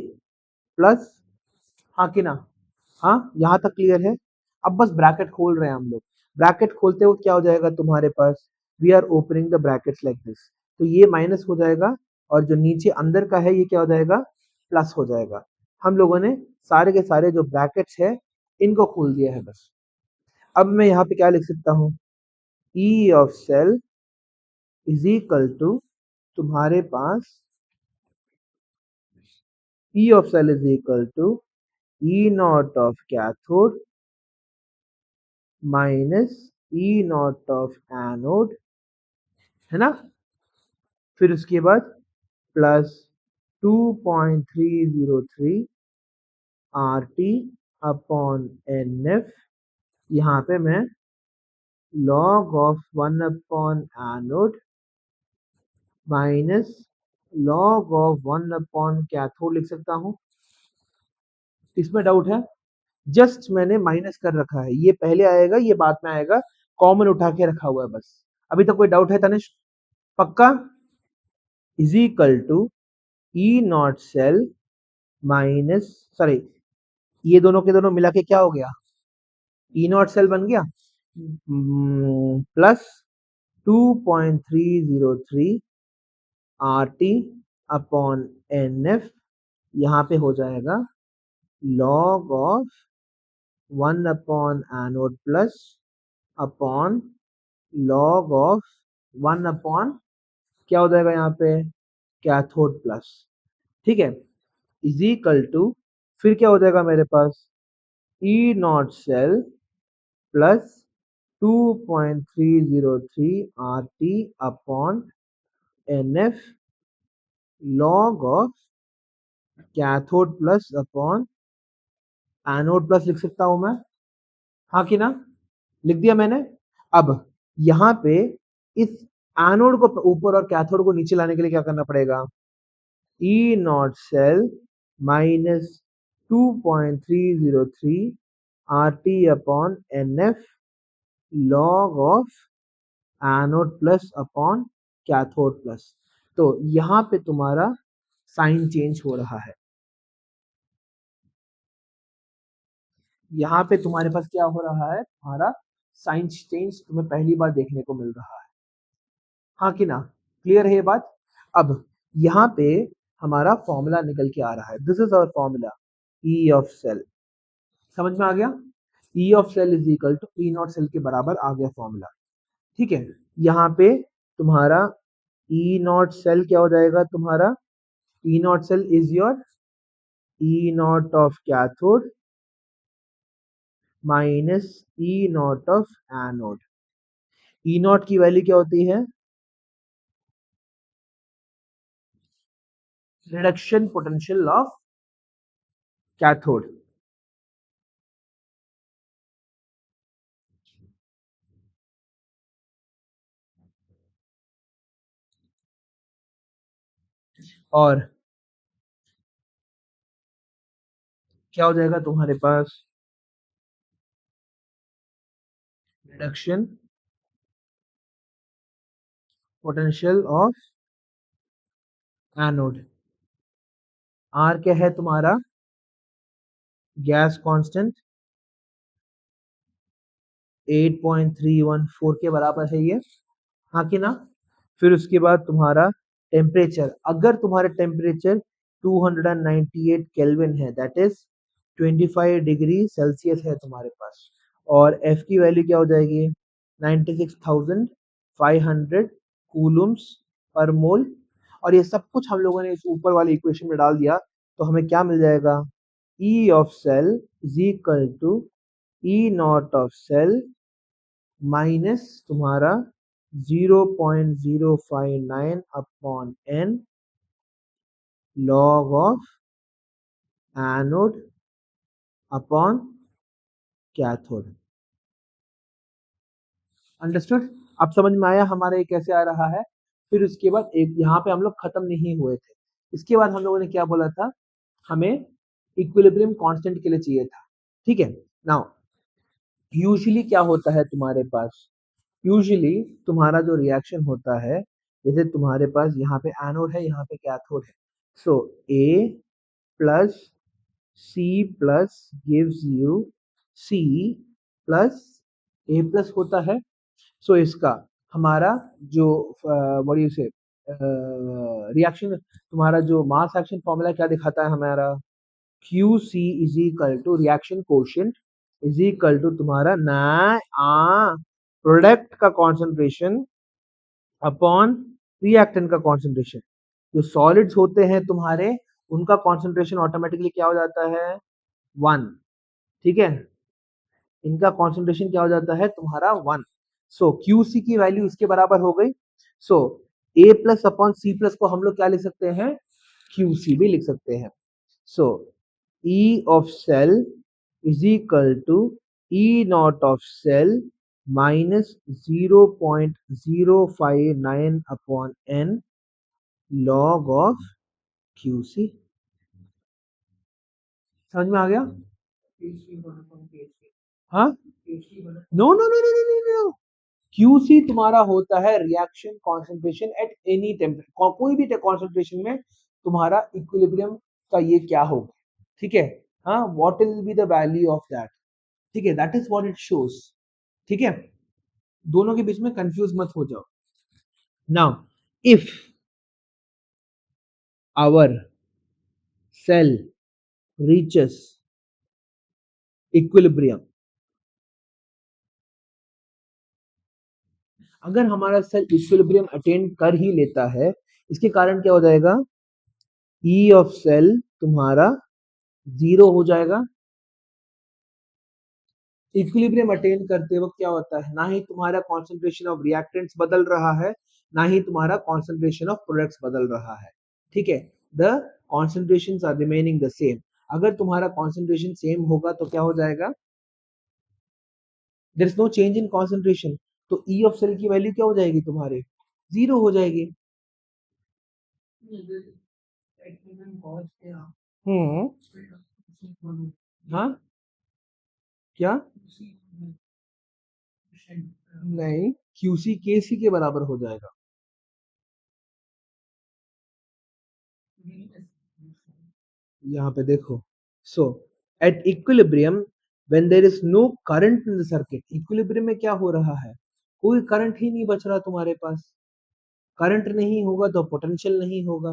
plus, हाँ कि ना, हाँ यहाँ तक क्लियर है। अब बस ब्रैकेट खोल रहे हैं हम लोग, ब्रैकेट खोलते हुए क्या हो जाएगा तुम्हारे पास, we are opening the brackets like this, तो ये माइनस हो जाएगा और जो नीचे अंदर का है ये क्या हो जाएगा, प्लस हो जाएगा। हम लोगों ने सारे के सारे जो ब्रैकेट्स है इनको खोल दिया है बस। अब मैं यहाँ पे क्या लिख सकता हूँ, E of cell is equal to तुम्हारे पास, E of cell is equal to E not of cathode minus E not of anode, है ना। फिर उसके बाद plus 2.303 R T upon N F, यहाँ पे मैं log of 1 upon anode minus log of 1 upon cathode लिख सकता हूँ। इसमें डाउट है, जस्ट मैंने माइनस कर रखा है, ये पहले आएगा ये बाद में आएगा, कॉमन उठा के रखा हुआ है बस। अभी तक कोई डाउट है तनिष्क, पक्का, is equal to E not cell minus, sorry ये दोनों के दोनों मिला के क्या हो गया, ई नॉट सेल बन गया plus 2.303 R T upon N F, यहाँ पे हो जाएगा log of 1 upon anode plus upon log of 1 upon क्या हो जाएगा यहाँ पे, कैथोड प्लस, ठीक है, इज इक्वल टू, फिर क्या हो जाएगा मेरे पास, E not cell plus 2.303 R T upon N F log of cathode plus upon anode plus लिख सकता हूं मैं, हाँ कि ना, लिख दिया मैंने। अब यहाँ पे इस एनोड को ऊपर और कैथोड को नीचे लाने के लिए क्या करना पड़ेगा, E not cell minus 2.303 R T upon N F log of anode plus upon cathode plus, तो यहाँ पे तुम्हारा साइन चेंज हो रहा है, यहाँ पे तुम्हारे पास क्या हो रहा है, तुम्हारा साइन चेंज तुम्हें पहली बार देखने को मिल रहा है, हाँ कि ना, क्लियर है ये बात। अब यहाँ पे हमारा फॉर्मूला निकल के आ रहा है, this is our formula, E of cell, समझ में आ गया, E of cell is equal to E not cell के बराबर आ गया फॉर्मूला, ठीक है। यहाँ पे तुम्हारा ई नॉट सेल क्या हो जाएगा तुम्हारा, E not cell is your E not of cathode minus E not of anode, E naught की वैल्यू क्या होती है, रिडक्शन पोटेंशियल ऑफ कैथोड, और क्या हो जाएगा तुम्हारे पास, reduction potential of anode, R क्या है तुम्हारा, गैस कांस्टेंट 8.314 के बराबर है ये, हाँ कि ना। फिर उसके बाद तुम्हारा टेम्परेचर, अगर तुम्हारा टेम्परेचर 298 केल्विन है, दैट इज 25 डिग्री सेल्सियस है तुम्हारे पास, और F की वैल्यू क्या हो जाएगी 96,500 कूलम्स पर मोल। और ये सब कुछ हम लोगों ने इस ऊपर वाले इक्वेशन में डाल दिया, तो हमें क्या मिल जाएगा, E of cell is equal to E not of cell minus तुम्हारा 0.059 upon n log of anode upon cathode. Understood? अब समझ में आया हमारा ये कैसे आ रहा है। फिर उसके बाद एक यहाँ पे हम लोग खत्म नहीं हुए थे, इसके बाद हम लोगों ने क्या बोला था, हमें इक्विलिब्रियम कांस्टेंट के लिए चाहिए था। ठीक है, नाउ यूजुअली क्या होता है तुम्हारे पास, यूजुअली तुम्हारा जो रिएक्शन होता है, जैसे तुम्हारे पास यहाँ पे एनोड है, यहाँ पे कैथोड है, सो A plus C plus gives you C plus A plus होता है। सो इसका हमारा जो व्हाट यू से रिएक्शन, तुम्हारा जो मास एक्शन फॉर्मूला क्या दिखाता है हमारा, QC is equal to reaction quotient is equal to तुम्हारा प्रोडक्ट का कॉन्सेंट्रेशन अपॉन रिएक्टेंट का कॉन्सेंट्रेशन। जो सॉलिड्स होते हैं तुम्हारे, उनका कॉन्सेंट्रेशन ऑटोमेटिकली क्या हो जाता है 1, ठीक है, इनका कॉन्सेंट्रेशन क्या हो जाता है तुम्हारा 1। सो QC की वैल्यू इसके बराबर हो गई। सो A plus upon C plus को हम लोग क्या लिख सकते हैं, QC भी लिख सकते हैं। सो E of cell is equal to E naught of cell minus 0.059 upon n log of QC। समझ में आ गया? हाँ, no no no no no no, QC तुम्हारा होता है reaction concentration at any temperature, कोई भी कॉन्सेंट्रेशन में तुम्हारा इक्विलिब्रियम का ये क्या होगा, ठीक है, हाँ, what will be the value of that, ठीक है, that is what it shows. ठीक है, दोनों के बीच में कंफ्यूज मत हो जाओ। Now if our cell reaches equilibrium, अगर हमारा सेल इक्विलिब्रियम अटेन कर ही लेता है, इसके कारण क्या हो जाएगा, E ऑफ सेल तुम्हारा 0 हो जाएगा। इक्विलिब्रियम अटेन करते वक्त क्या होता है, ना ही तुम्हारा कॉन्सेंट्रेशन ऑफ रिएक्टेंट्स बदल रहा है, ना ही तुम्हारा कॉन्सेंट्रेशन ऑफ प्रोडक्ट्स बदल रहा है, ठीक है, the concentrations are remaining the same. अगर तुम्हारा कॉन्सेंट्रेशन सेम होगा तो क्या हो जाएगा, there is no change in concentration, तो ई ऑफ सेल की वैल्यू क्या हो जाएगी तुम्हारे 0 हो जाएगी। हम्म, हाँ, क्या नहीं, QC KC के बराबर हो जाएगा। यहाँ पे देखो, so at equilibrium when there is no current in the circuit, equilibrium में क्या हो रहा है, कोई करंट ही नहीं बच रहा तुम्हारे पास, करंट नहीं होगा तो पोटेंशियल नहीं होगा,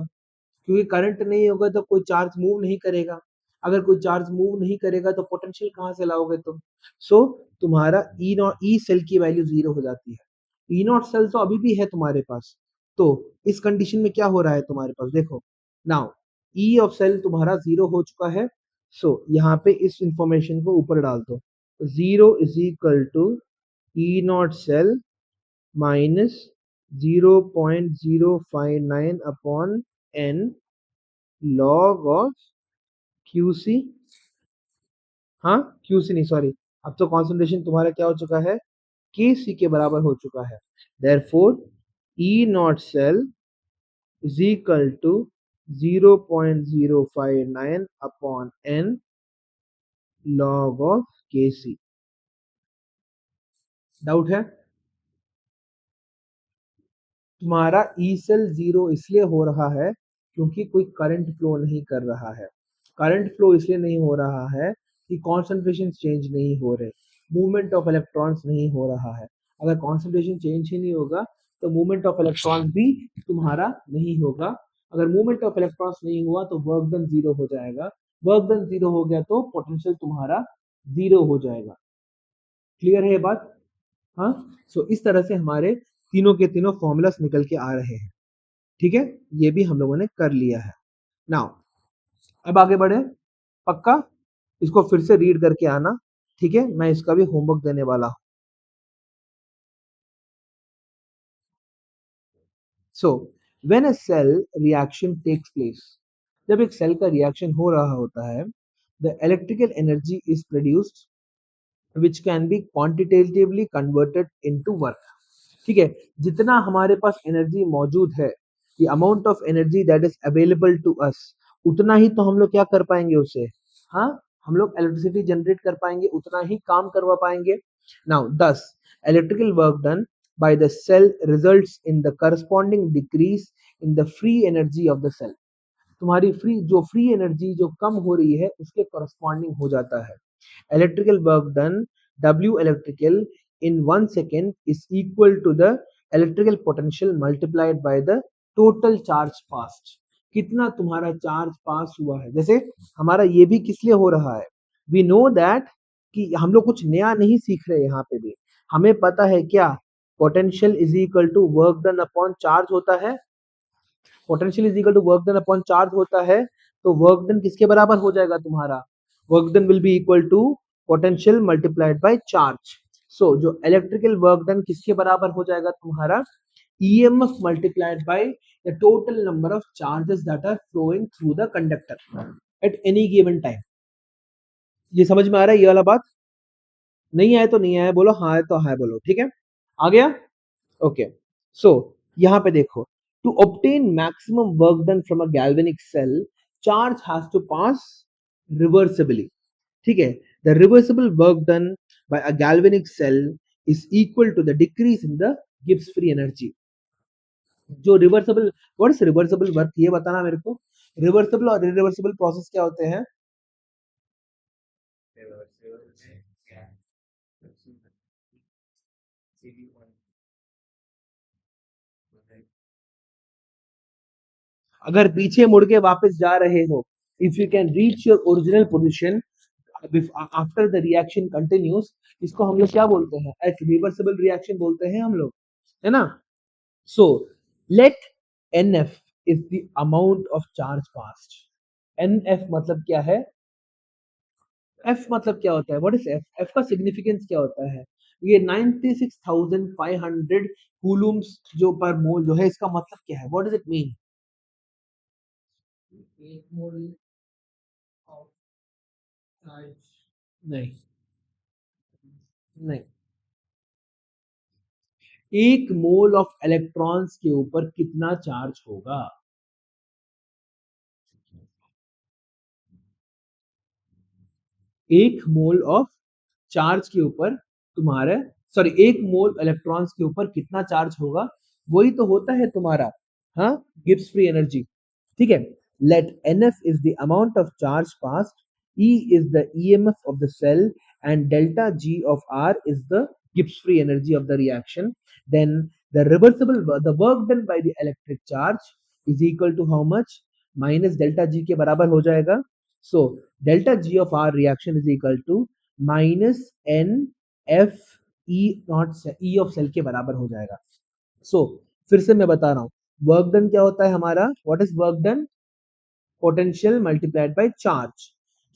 क्योंकि करंट नहीं होगा तो कोई चार्ज मूव नहीं करेगा, अगर कोई चार्ज मूव नहीं करेगा तो पोटेंशियल कहाँ से लाओगे तुम। सो तुम्हारा ई नॉट, ई सेल की वैल्यू 0 हो जाती है, ई नॉट सेल तो अभी भी है तुम्हारे पास, तो इस कंडीशन में क्या हो रहा है तुम्हारे पास, देखो नाउ ई ऑफ सेल तुम्हारा 0 हो चुका है। सो यहाँ पे इस इंफॉर्मेशन को ऊपर डाल दो, 0 is equal to E not cell minus 0.059 upon n log of QC, हाँ QC नहीं सॉरी, अब तो कॉन्सेंट्रेशन तुम्हारा क्या हो चुका है, KC के बराबर हो चुका है। Therefore E naught cell is equal to 0.059 upon n log of KC। Doubt है? तुम्हारा ई सेल 0 इसलिए हो रहा है क्योंकि कोई करंट फ्लो नहीं कर रहा है, करंट फ्लो इसलिए नहीं हो रहा है कि कॉन्सेंट्रेशन चेंज नहीं हो रहे, मूवमेंट ऑफ इलेक्ट्रॉन्स नहीं हो रहा है, अगर कॉन्सेंट्रेशन चेंज ही नहीं होगा तो मूवमेंट ऑफ इलेक्ट्रॉन्स भी तुम्हारा नहीं होगा, अगर मूवमेंट ऑफ इलेक्ट्रॉन्स नहीं हुआ तो वर्क डन 0 हो जाएगा, वर्क डन जीरो हो गया तो पोटेंशियल तुम्हारा जीरो हो जाएगा। क्लियर है ये बात? हाँ, सो इस तरह से हमारे तीनों के तीनों फॉर्मूलास निकल के आ रहे हैं। ठीक है, ये भी हम लोगों ने कर लिया है। नाउ अब आगे बढ़े, पक्का इसको फिर से रीड करके आना। ठीक है, मैं इसका भी होमवर्क देने वाला हूं। So when a cell reaction takes place, जब एक सेल का रिएक्शन हो रहा होता है, the electrical energy is produced which can be quantitatively converted into work। ठीक है, जितना हमारे पास एनर्जी मौजूद है, the amount of energy that is available to us, उतना ही तो हम लोग क्या कर पाएंगे उससे, हाँ, हम लोग इलेक्ट्रिसिटी जनरेट कर पाएंगे, उतना ही काम करवा पाएंगे। Now thus electrical work done by the cell results in the corresponding decrease in the free energy of the cell। तुम्हारी फ्री एनर्जी जो कम हो रही है उसके करस्पॉन्डिंग हो जाता है। Electrical work done W electrical in 1 second is equal to the electrical potential multiplied by the total charge passed। कितना तुम्हारा चार्ज पास हुआ है, जैसे हमारा ये भी किस लिए हो रहा है, वी नो दैट कि हम लोग कुछ नया नहीं सीख रहे यहाँ पे भी, हमें पता है क्या, potential is equal to work done upon charge होता है। Potential is equal to work done upon charge होता है, तो वर्क डन किसके बराबर हो जाएगा तुम्हारा, work done will be equal to potential multiplied by charge. So जो इलेक्ट्रिकल वर्क डन किसके बराबर हो जाएगा तुम्हारा, EMF multiplied by the total number of charges that are flowing through the conductor at any given time। ये समझ में आ रहा है ये वाला बात? नहीं आए तो नहीं आए बोलो, हाँ है तो हाँ बोलो। ठीक है, आ गया? ओके, सो यहाँ पे देखो, to obtain maximum work done from a galvanic cell, charge has to pass reversibly। ठीक है, the reversible work done by a galvanic cell is equal to the decrease in the Gibbs free energy। जो reversible, what is reversible work, ये बताना मेरे को। Reversible और irreversible process क्या होते हैं? अगर पीछे मुड़ के वापस जा रहे हो, if you can reach your original position after the reaction continuous, इसको हम लोग क्या बोलते हैं, एक रिवर्सिबल रिएक्शन बोलते हैं हम लोग, है ना। So let NF is the amount of charge passed. NF मतलब क्या है, F मतलब क्या होता है, व्हाट इज F, F का सिग्निफिकेंस क्या होता है, ये 96,500 कूलम्स जो पर मोल जो है, इसका मतलब क्या है, व्हाट डज इट मीन? नहीं, नहीं, एक मोल ऑफ इलेक्ट्रॉन्स के ऊपर कितना चार्ज होगा, एक मोल ऑफ चार्ज के ऊपर तुम्हारे, सॉरी, एक मोल इलेक्ट्रॉन्स के ऊपर कितना चार्ज होगा, वही तो होता है तुम्हारा, हाँ, गिब्स फ्री एनर्जी। ठीक है, let NF is the amount of charge passed, E is the EMF of the cell, and delta G of R is the Gibbs free energy of the reaction, then the work done by the electric charge is equal to how much, minus delta G के बराबर हो जाएगा। So delta G of R reaction is equal to minus NF E of cell के बराबर हो जाएगा। So फिर से मैं बता रहा हूँ, वर्क डन क्या होता है हमारा, what is work done, potential multiplied by charge.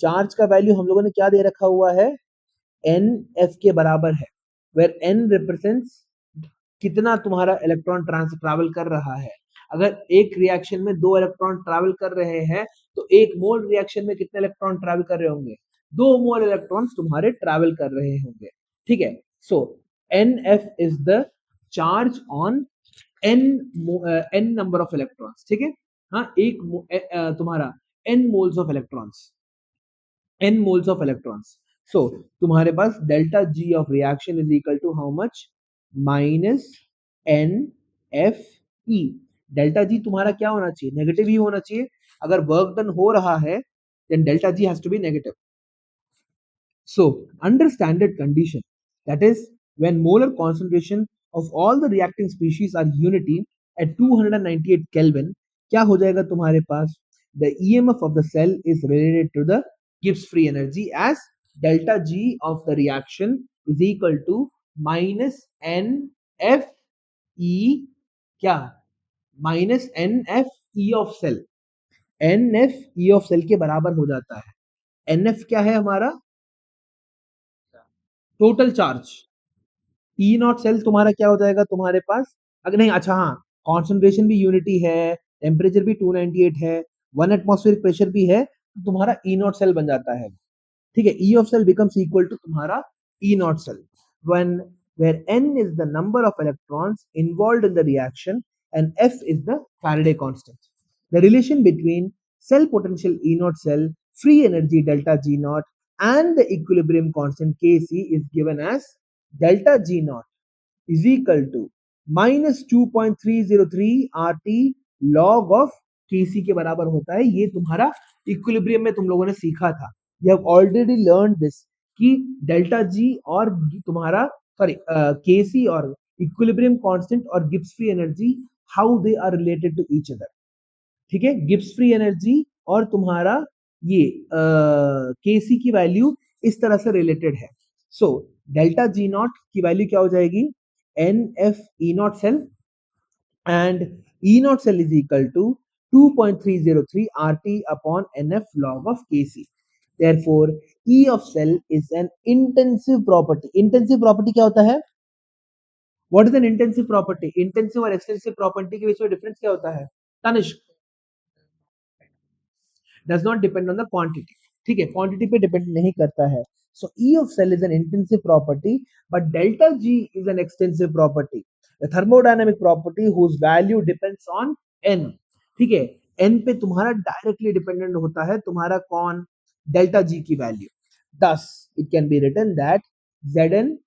Charge का वैल्यू हम लोगों ने क्या दे रखा हुआ है, NF के बराबर है, वेर N रिप्रेजेंट्स कितना तुम्हारा इलेक्ट्रॉन ट्रैवल कर रहा है। अगर एक रिएक्शन में दो इलेक्ट्रॉन ट्रैवल कर रहे हैं, तो एक मोल रिएक्शन में कितने इलेक्ट्रॉन ट्रैवल कर रहे होंगे, दो मोल इलेक्ट्रॉन्स तुम्हारे ट्रैवल कर रहे होंगे। ठीक है, सो NF is the charge on n number of electrons. ठीक है, हाँ, तुम्हारा n moles of electrons, n moles of electrons। So तुम्हारे पास delta G of reaction is equal to how much, minus NFE। delta G तुम्हारा क्या होना चाहिए, negative ही होना चाहिए। अगर वर्क डन हो रहा है, then delta G has to be negative। So under standard condition, that is when molar concentration of all the reacting species are unity at 298 Kelvin, क्या हो जाएगा तुम्हारे पास, the EMF of the cell is related to the Gibbs free energy as delta G of the reaction is equal to minus NF E क्या minus NF E of cell NF E of cell के बराबर हो जाता है NF क्या है हमारा total charge E not cell तुम्हारा क्या हो जाएगा तुम्हारे पास अगर नहीं अच्छा हाँ कॉन्सेंट्रेशन भी यूनिटी है टेम्परेचर भी 298 है 1 एटमॉस्फेरिक प्रेशर भी है तो तुम्हारा ई नॉट सेल बन जाता है ठीक है E of cell becomes equal to तुम्हारा E not cell when where n is the number of electrons involved in the reaction and f is the Faraday constant. The relation between cell potential E naught cell, free energy delta G naught and the equilibrium constant Kc is given as delta G naught is equal to minus 2.303 RT log of Kc के बराबर होता है ये तुम्हारा equilibrium में तुम लोगों ने सीखा था you have already learn this कि डेल्टा जी और तुम्हारा सॉरी केसी और इक्विलिब्रियम कांस्टेंट और Gibbs free energy how they are related to each other ठीक है गिब्स फ्री एनर्जी और तुम्हारा ये केसी की वैल्यू इस तरह से रिलेटेड है सो डेल्टा जी नॉट की वैल्यू क्या हो जाएगी N F E not cell and E naught cell is equal to 2.303 RT upon NF log of Kc. Therefore, E of cell is an intensive property. Intensive property क्या होता है? What is an intensive property? Intensive और extensive property के बीच में difference क्या होता है? Tanishq does not depend on the quantity. ठीक है quantity पे depend नहीं करता है. So E of cell is an intensive property, but delta G is an extensive property. The thermodynamic property whose value depends on N. ठीक है N पे तुम्हारा directly dependent होता है तुम्हारा कौन delta G की value. Thus, it can be written that Zn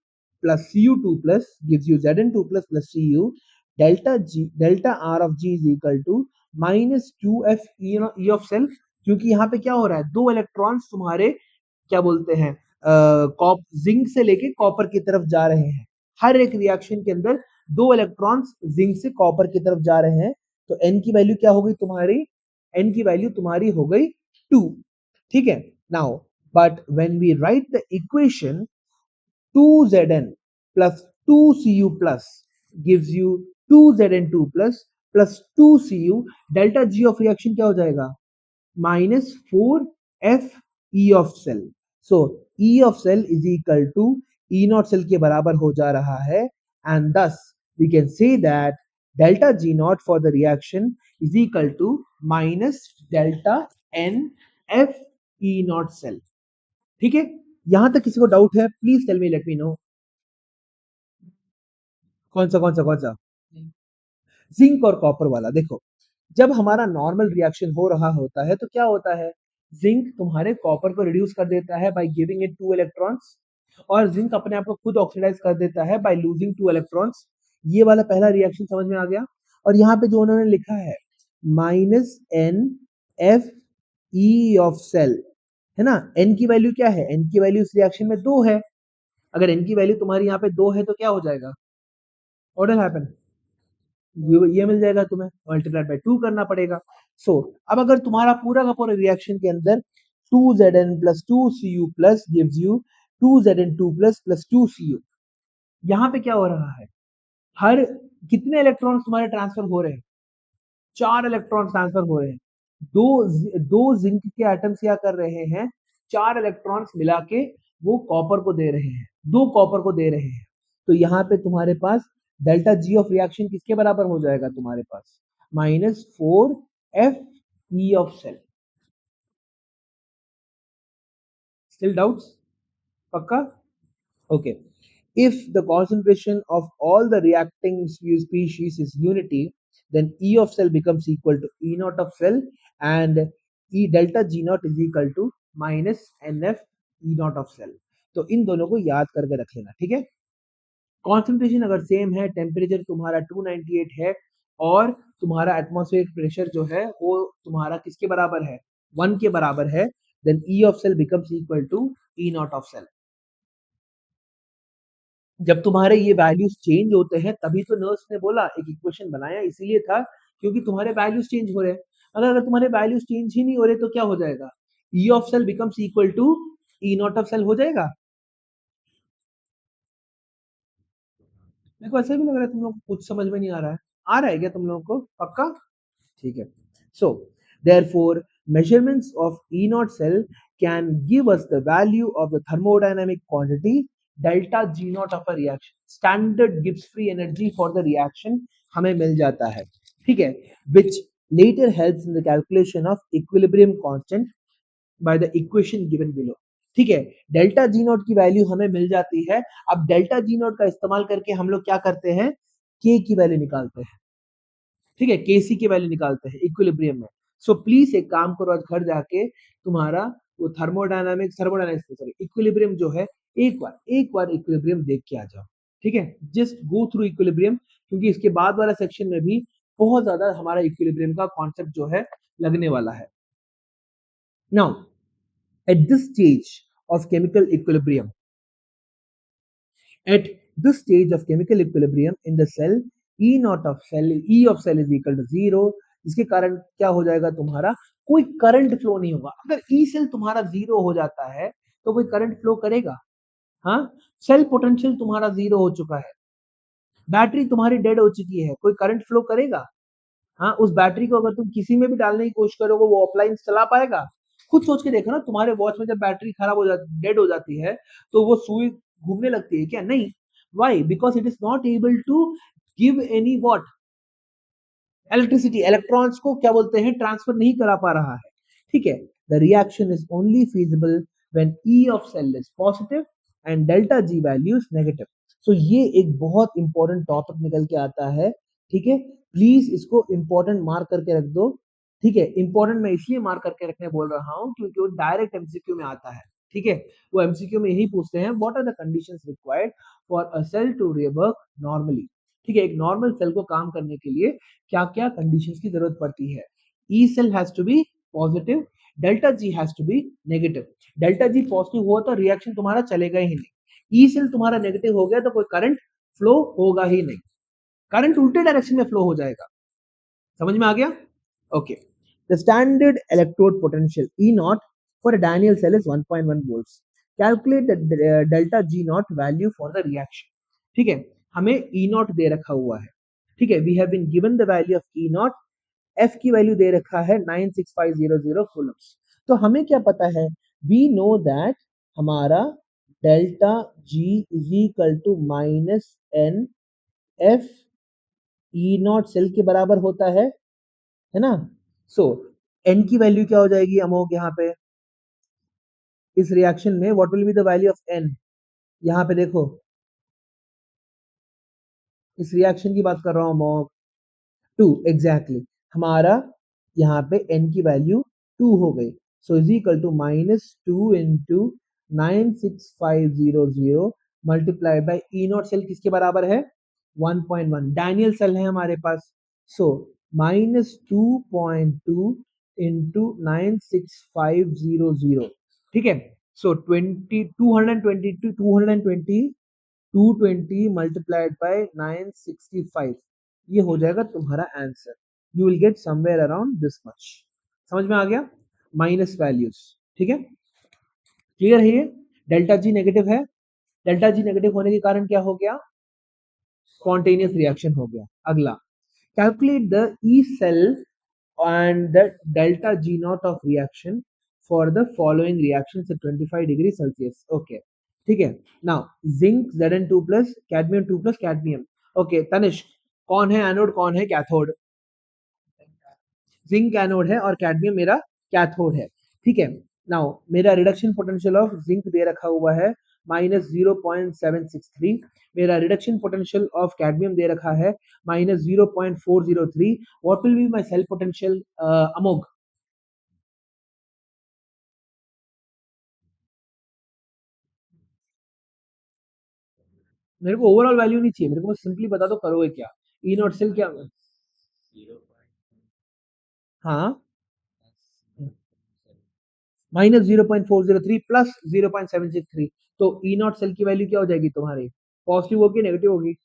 plus Cu2 plus gives you Zn2 plus Cu delta R of G is equal to minus 2F E of cell क्योंकि यहाँ पे क्या हो रहा है दो इलेक्ट्रॉन्स तुम्हारे क्या बोलते हैं जिंक से लेके कॉपर की तरफ जा रहे हैं हर एक रिएक्शन के अंदर दो इलेक्ट्रॉन्स जिंक से कॉपर की तरफ जा रहे हैं तो n की वैल्यू क्या हो गई तुम्हारी n की वैल्यू तुम्हारी हो गई 2 ठीक है now but when we write the equation 2Zn plus 2Cu plus gives you 2Zn2 plus 2Cu delta G of reaction क्या हो जाएगा minus 4F E of cell. So E of cell is equal to E naught cell के बराबर हो जा रहा है and thus we can say that delta G naught for the reaction is equal to minus delta N F E naught cell. ठीक है यहां तक किसी को डाउट है please tell me let me know कौन सा जिंक और कॉपर वाला देखो जब हमारा नॉर्मल रिएक्शन हो रहा होता है तो क्या होता है जिंक तुम्हारे कॉपर को रिड्यूस कर देता है बाय गिविंग इट 2 इलेक्ट्रॉन्स और जिंक अपने आप को खुद ऑक्सीडाइज कर देता है बाय लूजिंग 2 इलेक्ट्रॉन्स ये वाला पहला रिएक्शन समझ में आ गया और यहाँ पे जो उन्होंने लिखा है minus N F E of cell है ना एन की वैल्यू क्या है एन की वैल्यू इस रिएक्शन में 2 है अगर एन की वैल्यू तुम्हारी यहाँ पे 2 है तो क्या हो जाएगा व्हाट विल हैपन ये मिल जाएगा तुम्हें मल्टीप्लाइड बाय 2 करना पड़ेगा सो अब अगर तुम्हारा पूरा का पूरा रिएक्शन के अंदर 2Zn plus 2Cu plus gives you 2Zn2 plus 2Cu यहाँ पे क्या हो रहा है हर कितने इलेक्ट्रॉन्स तुम्हारे ट्रांसफर हो रहे हैं 4 इलेक्ट्रॉन ट्रांसफर हो रहे हैं दो जिंक के एटम्स क्या कर रहे हैं 4 इलेक्ट्रॉन्स मिला के वो कॉपर को दे रहे हैं 2 कॉपर को दे रहे हैं तो यहाँ पे तुम्हारे पास डेल्टा जी ऑफ रिएक्शन किसके बराबर हो जाएगा तुम्हारे पास minus 4F E of cell still doubts पक्का okay if the concentration of all the reacting species is unity then E of cell becomes equal to E naught of cell and E delta G naught is equal to minus NF E naught of cell तो इन दोनों को याद करके रख लेना ठीक है concentration अगर सेम है टेम्परेचर तुम्हारा 298 है और तुम्हारा एटमॉस्फेरिक प्रेशर जो है वो तुम्हारा किसके बराबर है 1 के बराबर है then E of cell becomes equal to E not of cell जब तुम्हारे ये वैल्यूज चेंज होते हैं तभी तो नर्स ने बोला एक इक्वेशन बनाया इसीलिए था क्योंकि तुम्हारे वैल्यूज चेंज हो रहे हैं अगर तुम्हारे वैल्यूज चेंज ही नहीं हो रहे तो क्या हो जाएगा, E of cell becomes equal to E not of cell हो जाएगा। मेरे को ऐसा भी लग रहा है तुम लोग को कुछ समझ में नहीं आ रहा है क्या तुम लोगों को पक्का? ठीक है। So, therefore, measurements of E naught cell can give us the value of the thermodynamic quantity delta G naught of a reaction. Standard Gibbs free energy for the reaction हमें मिल जाता है, ठीक है, which later helps in the calculation of equilibrium constant by the equation given below. ठीक है, delta G naught की value हमें मिल जाती है। अब डेल्टा जी नॉट का इस्तेमाल करके हम लोग क्या करते हैं, के की वैल्यू निकालते हैं, ठीक है, केसी की वैल्यू निकालते हैं इक्विलिब्रियम में। सो प्लीज एक काम करो, आज घर जाके तुम्हारा वो थर्मोडायनामिक्स सॉरी इक्विलिब्रियम जो है एक बार इक्विलिब्रियम देख के आ जाओ, ठीक है, जस्ट गो थ्रू इक्विलिब्रियम, क्योंकि इसके बाद वाला सेक्शन में भी बहुत ज्यादा हमारा इक्विलिब्रियम का कॉन्सेप्ट जो है लगने वाला है। Now at this stage of chemical equilibrium, at this stage of chemical equilibrium in the cell, E of cell is equal to 0, इसके कारण क्या हो जाएगा, तुम्हारा कोई करंट फ्लो नहीं होगा। अगर ई सेल तुम्हारा 0 हो जाता है तो कोई करंट फ्लो करेगा? हाँ, सेल पोटेंशियल तुम्हारा 0 हो चुका है, बैटरी तुम्हारी डेड हो चुकी है, कोई करंट फ्लो करेगा? हाँ, उस बैटरी को अगर तुम किसी में भी डालने की कोशिश करोगे वो ऑफलाइन चला पाएगा? खुद सोच के देखो ना, तुम्हारे वॉच में जब बैटरी खराब हो जाती, डेड हो जाती है, तो वो सुई घूमने लगती है क्या? नहीं। Why? Because it is not able to give any watt electricity, electrons को क्या बोलते हैं, ट्रांसफर नहीं करा पा रहा है, ठीक है। The reaction is only feasible when E of cell is positive and delta G value is negative. So ये एक बहुत इंपॉर्टेंट टॉपिक निकल के आता है, ठीक है, प्लीज इसको इंपॉर्टेंट मार्क करके रख दो, ठीक है। इंपॉर्टेंट मैं इसलिए मार्क करके रखने बोल रहा हूँ क्योंकि वो डायरेक्ट एमसीक्यू में आता है, ठीक है। वो एमसीक्यू में यही पूछते हैं, what are the conditions required for a cell to rework normally, ठीक है, एक नॉर्मल सेल को काम करने के लिए क्या क्या कंडीशंस की जरूरत पड़ती है। E cell has to be positive, delta G has to be negative. Delta G positive हुआ तो रिएक्शन तुम्हारा चलेगा ही नहीं, ई सेल तुम्हारा नेगेटिव हो गया तो कोई करंट फ्लो होगा ही नहीं, करंट उल्टे डायरेक्शन में फ्लो हो जाएगा। समझ में आ गया? Okay. The standard electrode potential E not for a Daniell cell is 1.1 volts. Calculate the delta G naught value for the reaction. ठीक है, हमें E नॉट दे रखा हुआ है, ठीक है, we have been given the value of E naught, F की value दे रखा है 96500 कूलम्स। तो हमें क्या पता है, वी नो दैट हमारा delta G is equal to minus N F E not cell के बराबर होता है ना। सो एन की वैल्यू क्या हो जाएगी अमोक, यहाँ पे इस रिएक्शन में what will be the value of N, यहाँ पे देखो इस रिएक्शन की बात कर रहा हूँ अमोक, 2 एग्जैक्टली, हमारा यहाँ पे n की वैल्यू 2 हो गई। So is equal to -2 into 96500 multiplied by E not cell किसके बराबर है, 1.1, डैनियल सेल है हमारे पास। सो -2.2 इंटू 96500, ठीक है। सो 220 मल्टीप्लाइड बाय 965, ये हो जाएगा तुम्हारा answer. You will get somewhere around this much. समझ में आ गया? माइनस वैल्यूज, ठीक है, क्लियर है ये? डेल्टा जी नेगेटिव है, डेल्टा जी नेगेटिव होने के कारण क्या हो गया, स्पॉन्टेनियस रिएक्शन हो गया। अगला, calculate the E cell and the delta G naught of reaction for the following reactions at 25 degree Celsius. Okay, ठीक है। Now zinc Zn2 plus cadmium 2 plus cadmium. Okay, Tanishq, कौन है एनोड कौन है कैथोड? जिंक एनोड है और cadmium मेरा cathode है, ठीक है। नाउ मेरा रिडक्शन पोटेंशियल ऑफ जिंक दे रखा हुआ है -0.763, मेरा रिडक्शन पोटेंशियल ऑफ कैडमियम दे रखा है -0.403। What will be my cell potential Amogh? मेरे को ओवरऑल वैल्यू नहीं चाहिए, मेरे को सिंपली बता दो करोगे क्या, ई नॉट सेल क्या, हाँ, -0.403 प्लस 0.763, तो ई नॉट सेल की वैल्यू क्या हो जाएगी तुम्हारी, पॉजिटिव होगी नेगेटिव होगी?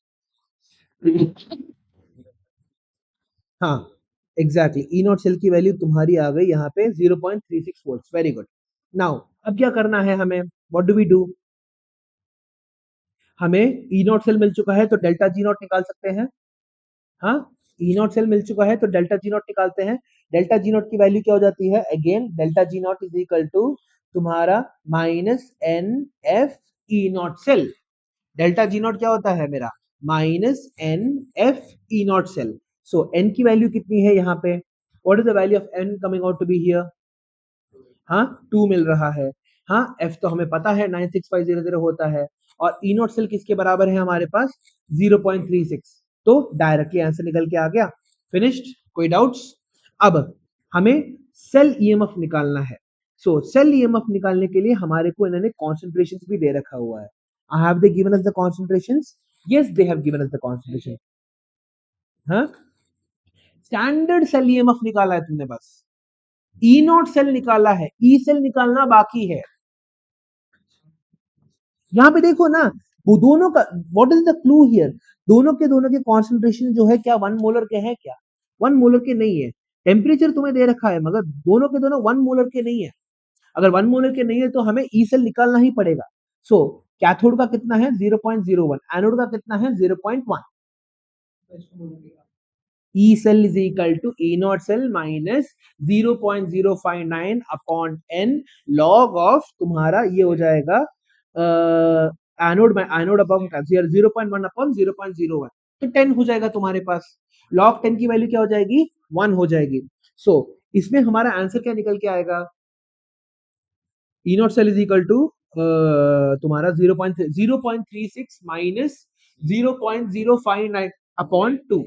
हाँ, एग्जैक्टली ई नॉट सेल की वैल्यू तुम्हारी आ गई यहाँ पे 0.36 वोल्ट्स। Very good. नाउ अब क्या करना है हमें, व्हाट डू वी डू, हमें ई नॉट सेल मिल चुका है तो डेल्टा जी नॉट निकाल सकते हैं। हाँ, ई नॉट सेल मिल चुका है तो डेल्टा जी नॉट निकालते हैं। डेल्टा जी नॉट की वैल्यू क्या हो जाती है, again delta G naught is equal to तुम्हारा minus N F E not cell. Delta G naught क्या होता है मेरा, minus N F E not cell. So n की वैल्यू कितनी है यहाँ पे, what is the value of n coming out to be here, हाँ 2 मिल रहा है। हाँ एफ तो हमें पता है 96500 होता है, और ई नॉट सेल किसके बराबर है हमारे पास, 0.36। तो डायरेक्टली आंसर निकल के आ गया। फिनिश्ड, कोई डाउट्स। अब हमें सेल ईएमएफ निकालना है। सो सेल ईएमएफ निकालने के लिए हमारे को इन्होंने कॉन्सेंट्रेशन भी दे रखा हुआ है। Have they given us the concentrations, yes they have given us the concentration. हाँ, स्टैंडर्ड सेल ईएमएफ निकाला है तुमने बस, ई नॉट सेल निकाला है, ई सेल निकालना बाकी है। यहाँ पे देखो ना, वो दोनों का what is the clue here, दोनों के कॉन्सेंट्रेशन जो है क्या 1 मोलर के हैं क्या, 1 मोलर के नहीं है। टेम्परेचर तुम्हें दे रखा है मगर दोनों 1 मोलर के नहीं है। अगर 1 मोलर के नहीं है तो हमें ई सेल निकालना ही पड़ेगा। सो कैथोड का कितना है 0.01, एनोड का कितना है 0.1। E cell is equal to E naught cell minus 0.059 upon n log of तुम्हारा ये हो जाएगा एनोड में, एनोड अपॉन 0.1 अपॉन 0.01, तो 10 हो जाएगा तुम्हारे पास। log 10 की वैल्यू क्या हो जाएगी, 1 हो जाएगी। सो इसमें हमारा आंसर क्या निकल के आएगा, E naught cell is equal to तुम्हारा 0.36 माइनस 0.059 अपॉन 2।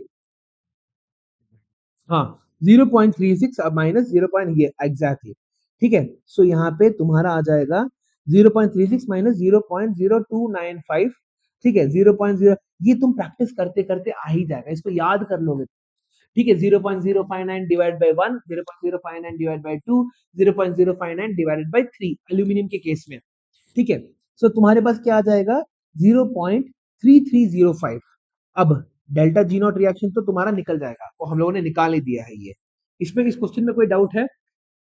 हाँ 0.36 अब माइनस 0. ये एग्जैक्टली ठीक है। सो यहाँ पे तुम्हारा आ जाएगा 0.36 माइनस 0.0295। ठीक है 0.0, ये तुम प्रैक्टिस करते करते आ ही जाएगा, इसको याद कर लोगे। ठीक है 0.059 divide by 1, 0.059 divide by 2, 0.059 divided by 3 aluminium के केस में। ठीक है, सो तुम्हारे पास क्या आ जाएगा 0.3305। अब डेल्टा जी नॉट रिएक्शन तो तुम्हारा निकल जाएगा, वो हम लोगों ने निकाल ही दिया है ये। इसमें इस क्वेश्चन में कोई डाउट है,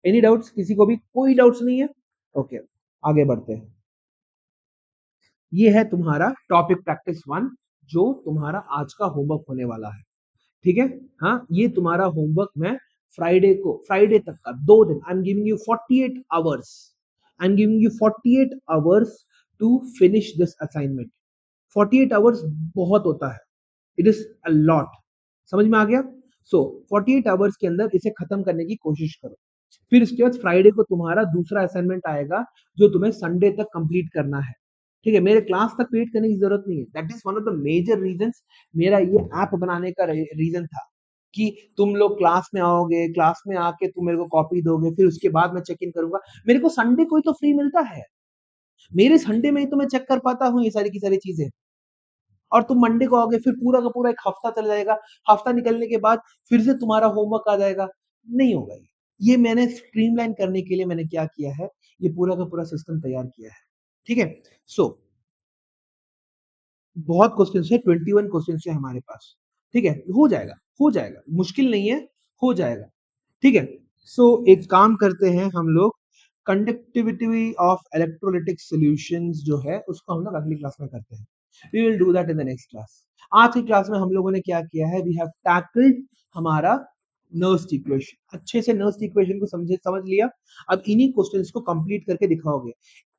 एनी डाउट्स किसी को भी, कोई डाउट्स नहीं है। ओके आगे बढ़ते हैं। ये है तुम्हारा टॉपिक प्रैक्टिस 1 जो तुम्हारा आज का होमवर्क होने वाला है। ठीक है, हाँ ये तुम्हारा होमवर्क मैं फ्राइडे को, फ्राइडे तक का 2 दिन, I am giving you 48 hours, I am giving you 48 hours to finish this assignment. 48 hours बहुत होता है, इट इज अ लॉट। समझ में आ गया। सो 48 आवर्स के अंदर इसे खत्म करने की कोशिश करो। फिर इसके बाद फ्राइडे को तुम्हारा दूसरा असाइनमेंट आएगा जो तुम्हें संडे तक कंप्लीट करना है। ठीक है, मेरे क्लास तक वेट करने की जरूरत नहीं है, that is one of the major reasons मेरा ये ऐप बनाने का रीजन था कि तुम लोग क्लास में आओगे, क्लास में आके तुम मेरे को कॉपी दोगे, फिर उसके बाद मैं चेक इन करूंगा। मेरे को संडे को ही तो फ्री मिलता है, मेरे संडे में ही तो मैं चेक कर पाता हूँ ये सारी की सारी चीजें। और तुम मंडे को आओगे फिर पूरा का पूरा एक हफ्ता चला जाएगा, हफ्ता निकलने के बाद फिर से तुम्हारा होमवर्क आ जाएगा, नहीं होगा ये मैंने स्ट्रीमलाइन करने के लिए मैंने क्या किया है, ये पूरा का पूरा सिस्टम तैयार किया है। ठीक है, सो बहुत क्वेश्चन है, 21 क्वेश्चन है हमारे पास। ठीक है, हो जाएगा, हो जाएगा, मुश्किल नहीं है, हो जाएगा। ठीक है, सो एक काम करते हैं हम लोग, कंडक्टिविटी ऑफ इलेक्ट्रोलिटिक सॉल्यूशंस जो है उसको हम लोग अगली क्लास में करते हैं। We will do that in the next class. आज की क्लास में हम लोगों ने क्या किया है, वी हैव टैकल्ड हमारा नर्स्ट इक्वेशन, अच्छे से नर्स्ट इक्वेशन को समझ लिया। अब इन्हीं क्वेश्चंस को कंप्लीट करके दिखाओगे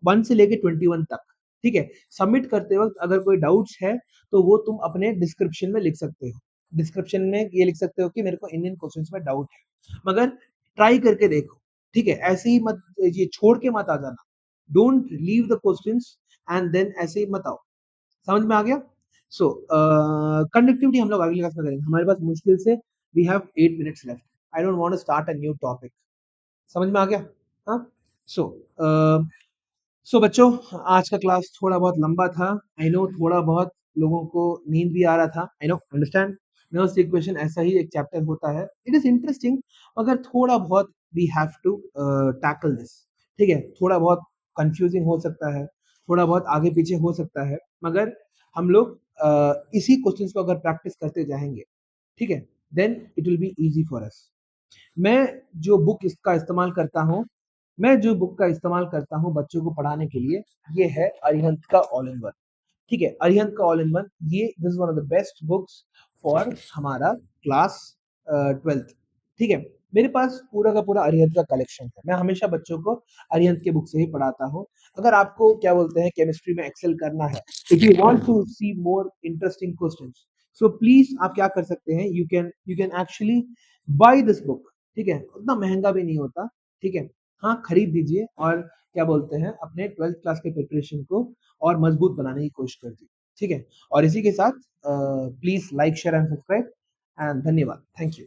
1 से लेके 21 तक। ठीक है, सबमिट करते वक्त अगर कोई डाउट्स है तो वो तुम अपने डिस्क्रिप्शन में लिख सकते हो, डिस्क्रिप्शन में ये लिख सकते हो कि मेरे को इन क्वेश्चंस में डाउट है, मगर ट्राई करके देखो। ठीक है, ऐसे ही मत, ये छोड़ के मत आ जाना, don't leave the questions and then ऐसे ही मत आओ। समझ में आ गया। सो कंडक्टिविटी हम लोग अगली क्लास में करेंगे, हमारे पास मुश्किल से we have 8 minutes left, I don't want to start a new topic. समझ में आ गया। हाँ, सो बच्चों आज का क्लास थोड़ा बहुत लंबा था, आई नो थोड़ा बहुत लोगों को नींद भी आ रहा था, I know understand. Nernst equation ऐसा ही एक चैप्टर होता है, इट इज इंटरेस्टिंग, मगर थोड़ा बहुत we have to tackle this. ठीक है, थोड़ा बहुत कंफ्यूजिंग हो सकता है, थोड़ा बहुत आगे पीछे हो सकता है, मगर हम लोग इसी क्वेश्चंस को अगर प्रैक्टिस करते जाएंगे, ठीक है, then it will be easy for us. मैं जो बुक इसका इस्तेमाल करता हूँ मैं जो बुक का इस्तेमाल करता हूँ बच्चों को पढ़ाने के लिए, ये है अरिहंत का ऑल इन वन। ठीक है, अरिहंत का ऑल इन वन, ये this is one of the best books for हमारा क्लास 12th। ठीक है, मेरे पास पूरा का पूरा अरिहंत का कलेक्शन है। मैं हमेशा बच्चों को अरिहंत के बुक से ही पढ़ाता हूँ। अगर आपको क्या बोलते हैं केमिस्ट्री में एक्सेल करना है, if you want to see more interesting questions, so please आप क्या कर सकते हैं, you can actually buy this book. ठीक है, उतना महंगा भी नहीं होता। ठीक है, हाँ खरीद दीजिए और क्या बोलते हैं अपने 12th क्लास के प्रिपरेशन को और मजबूत बनाने की कोशिश करती है। ठीक है, और इसी के साथ please like share and subscribe and धन्यवाद, थैंक यू।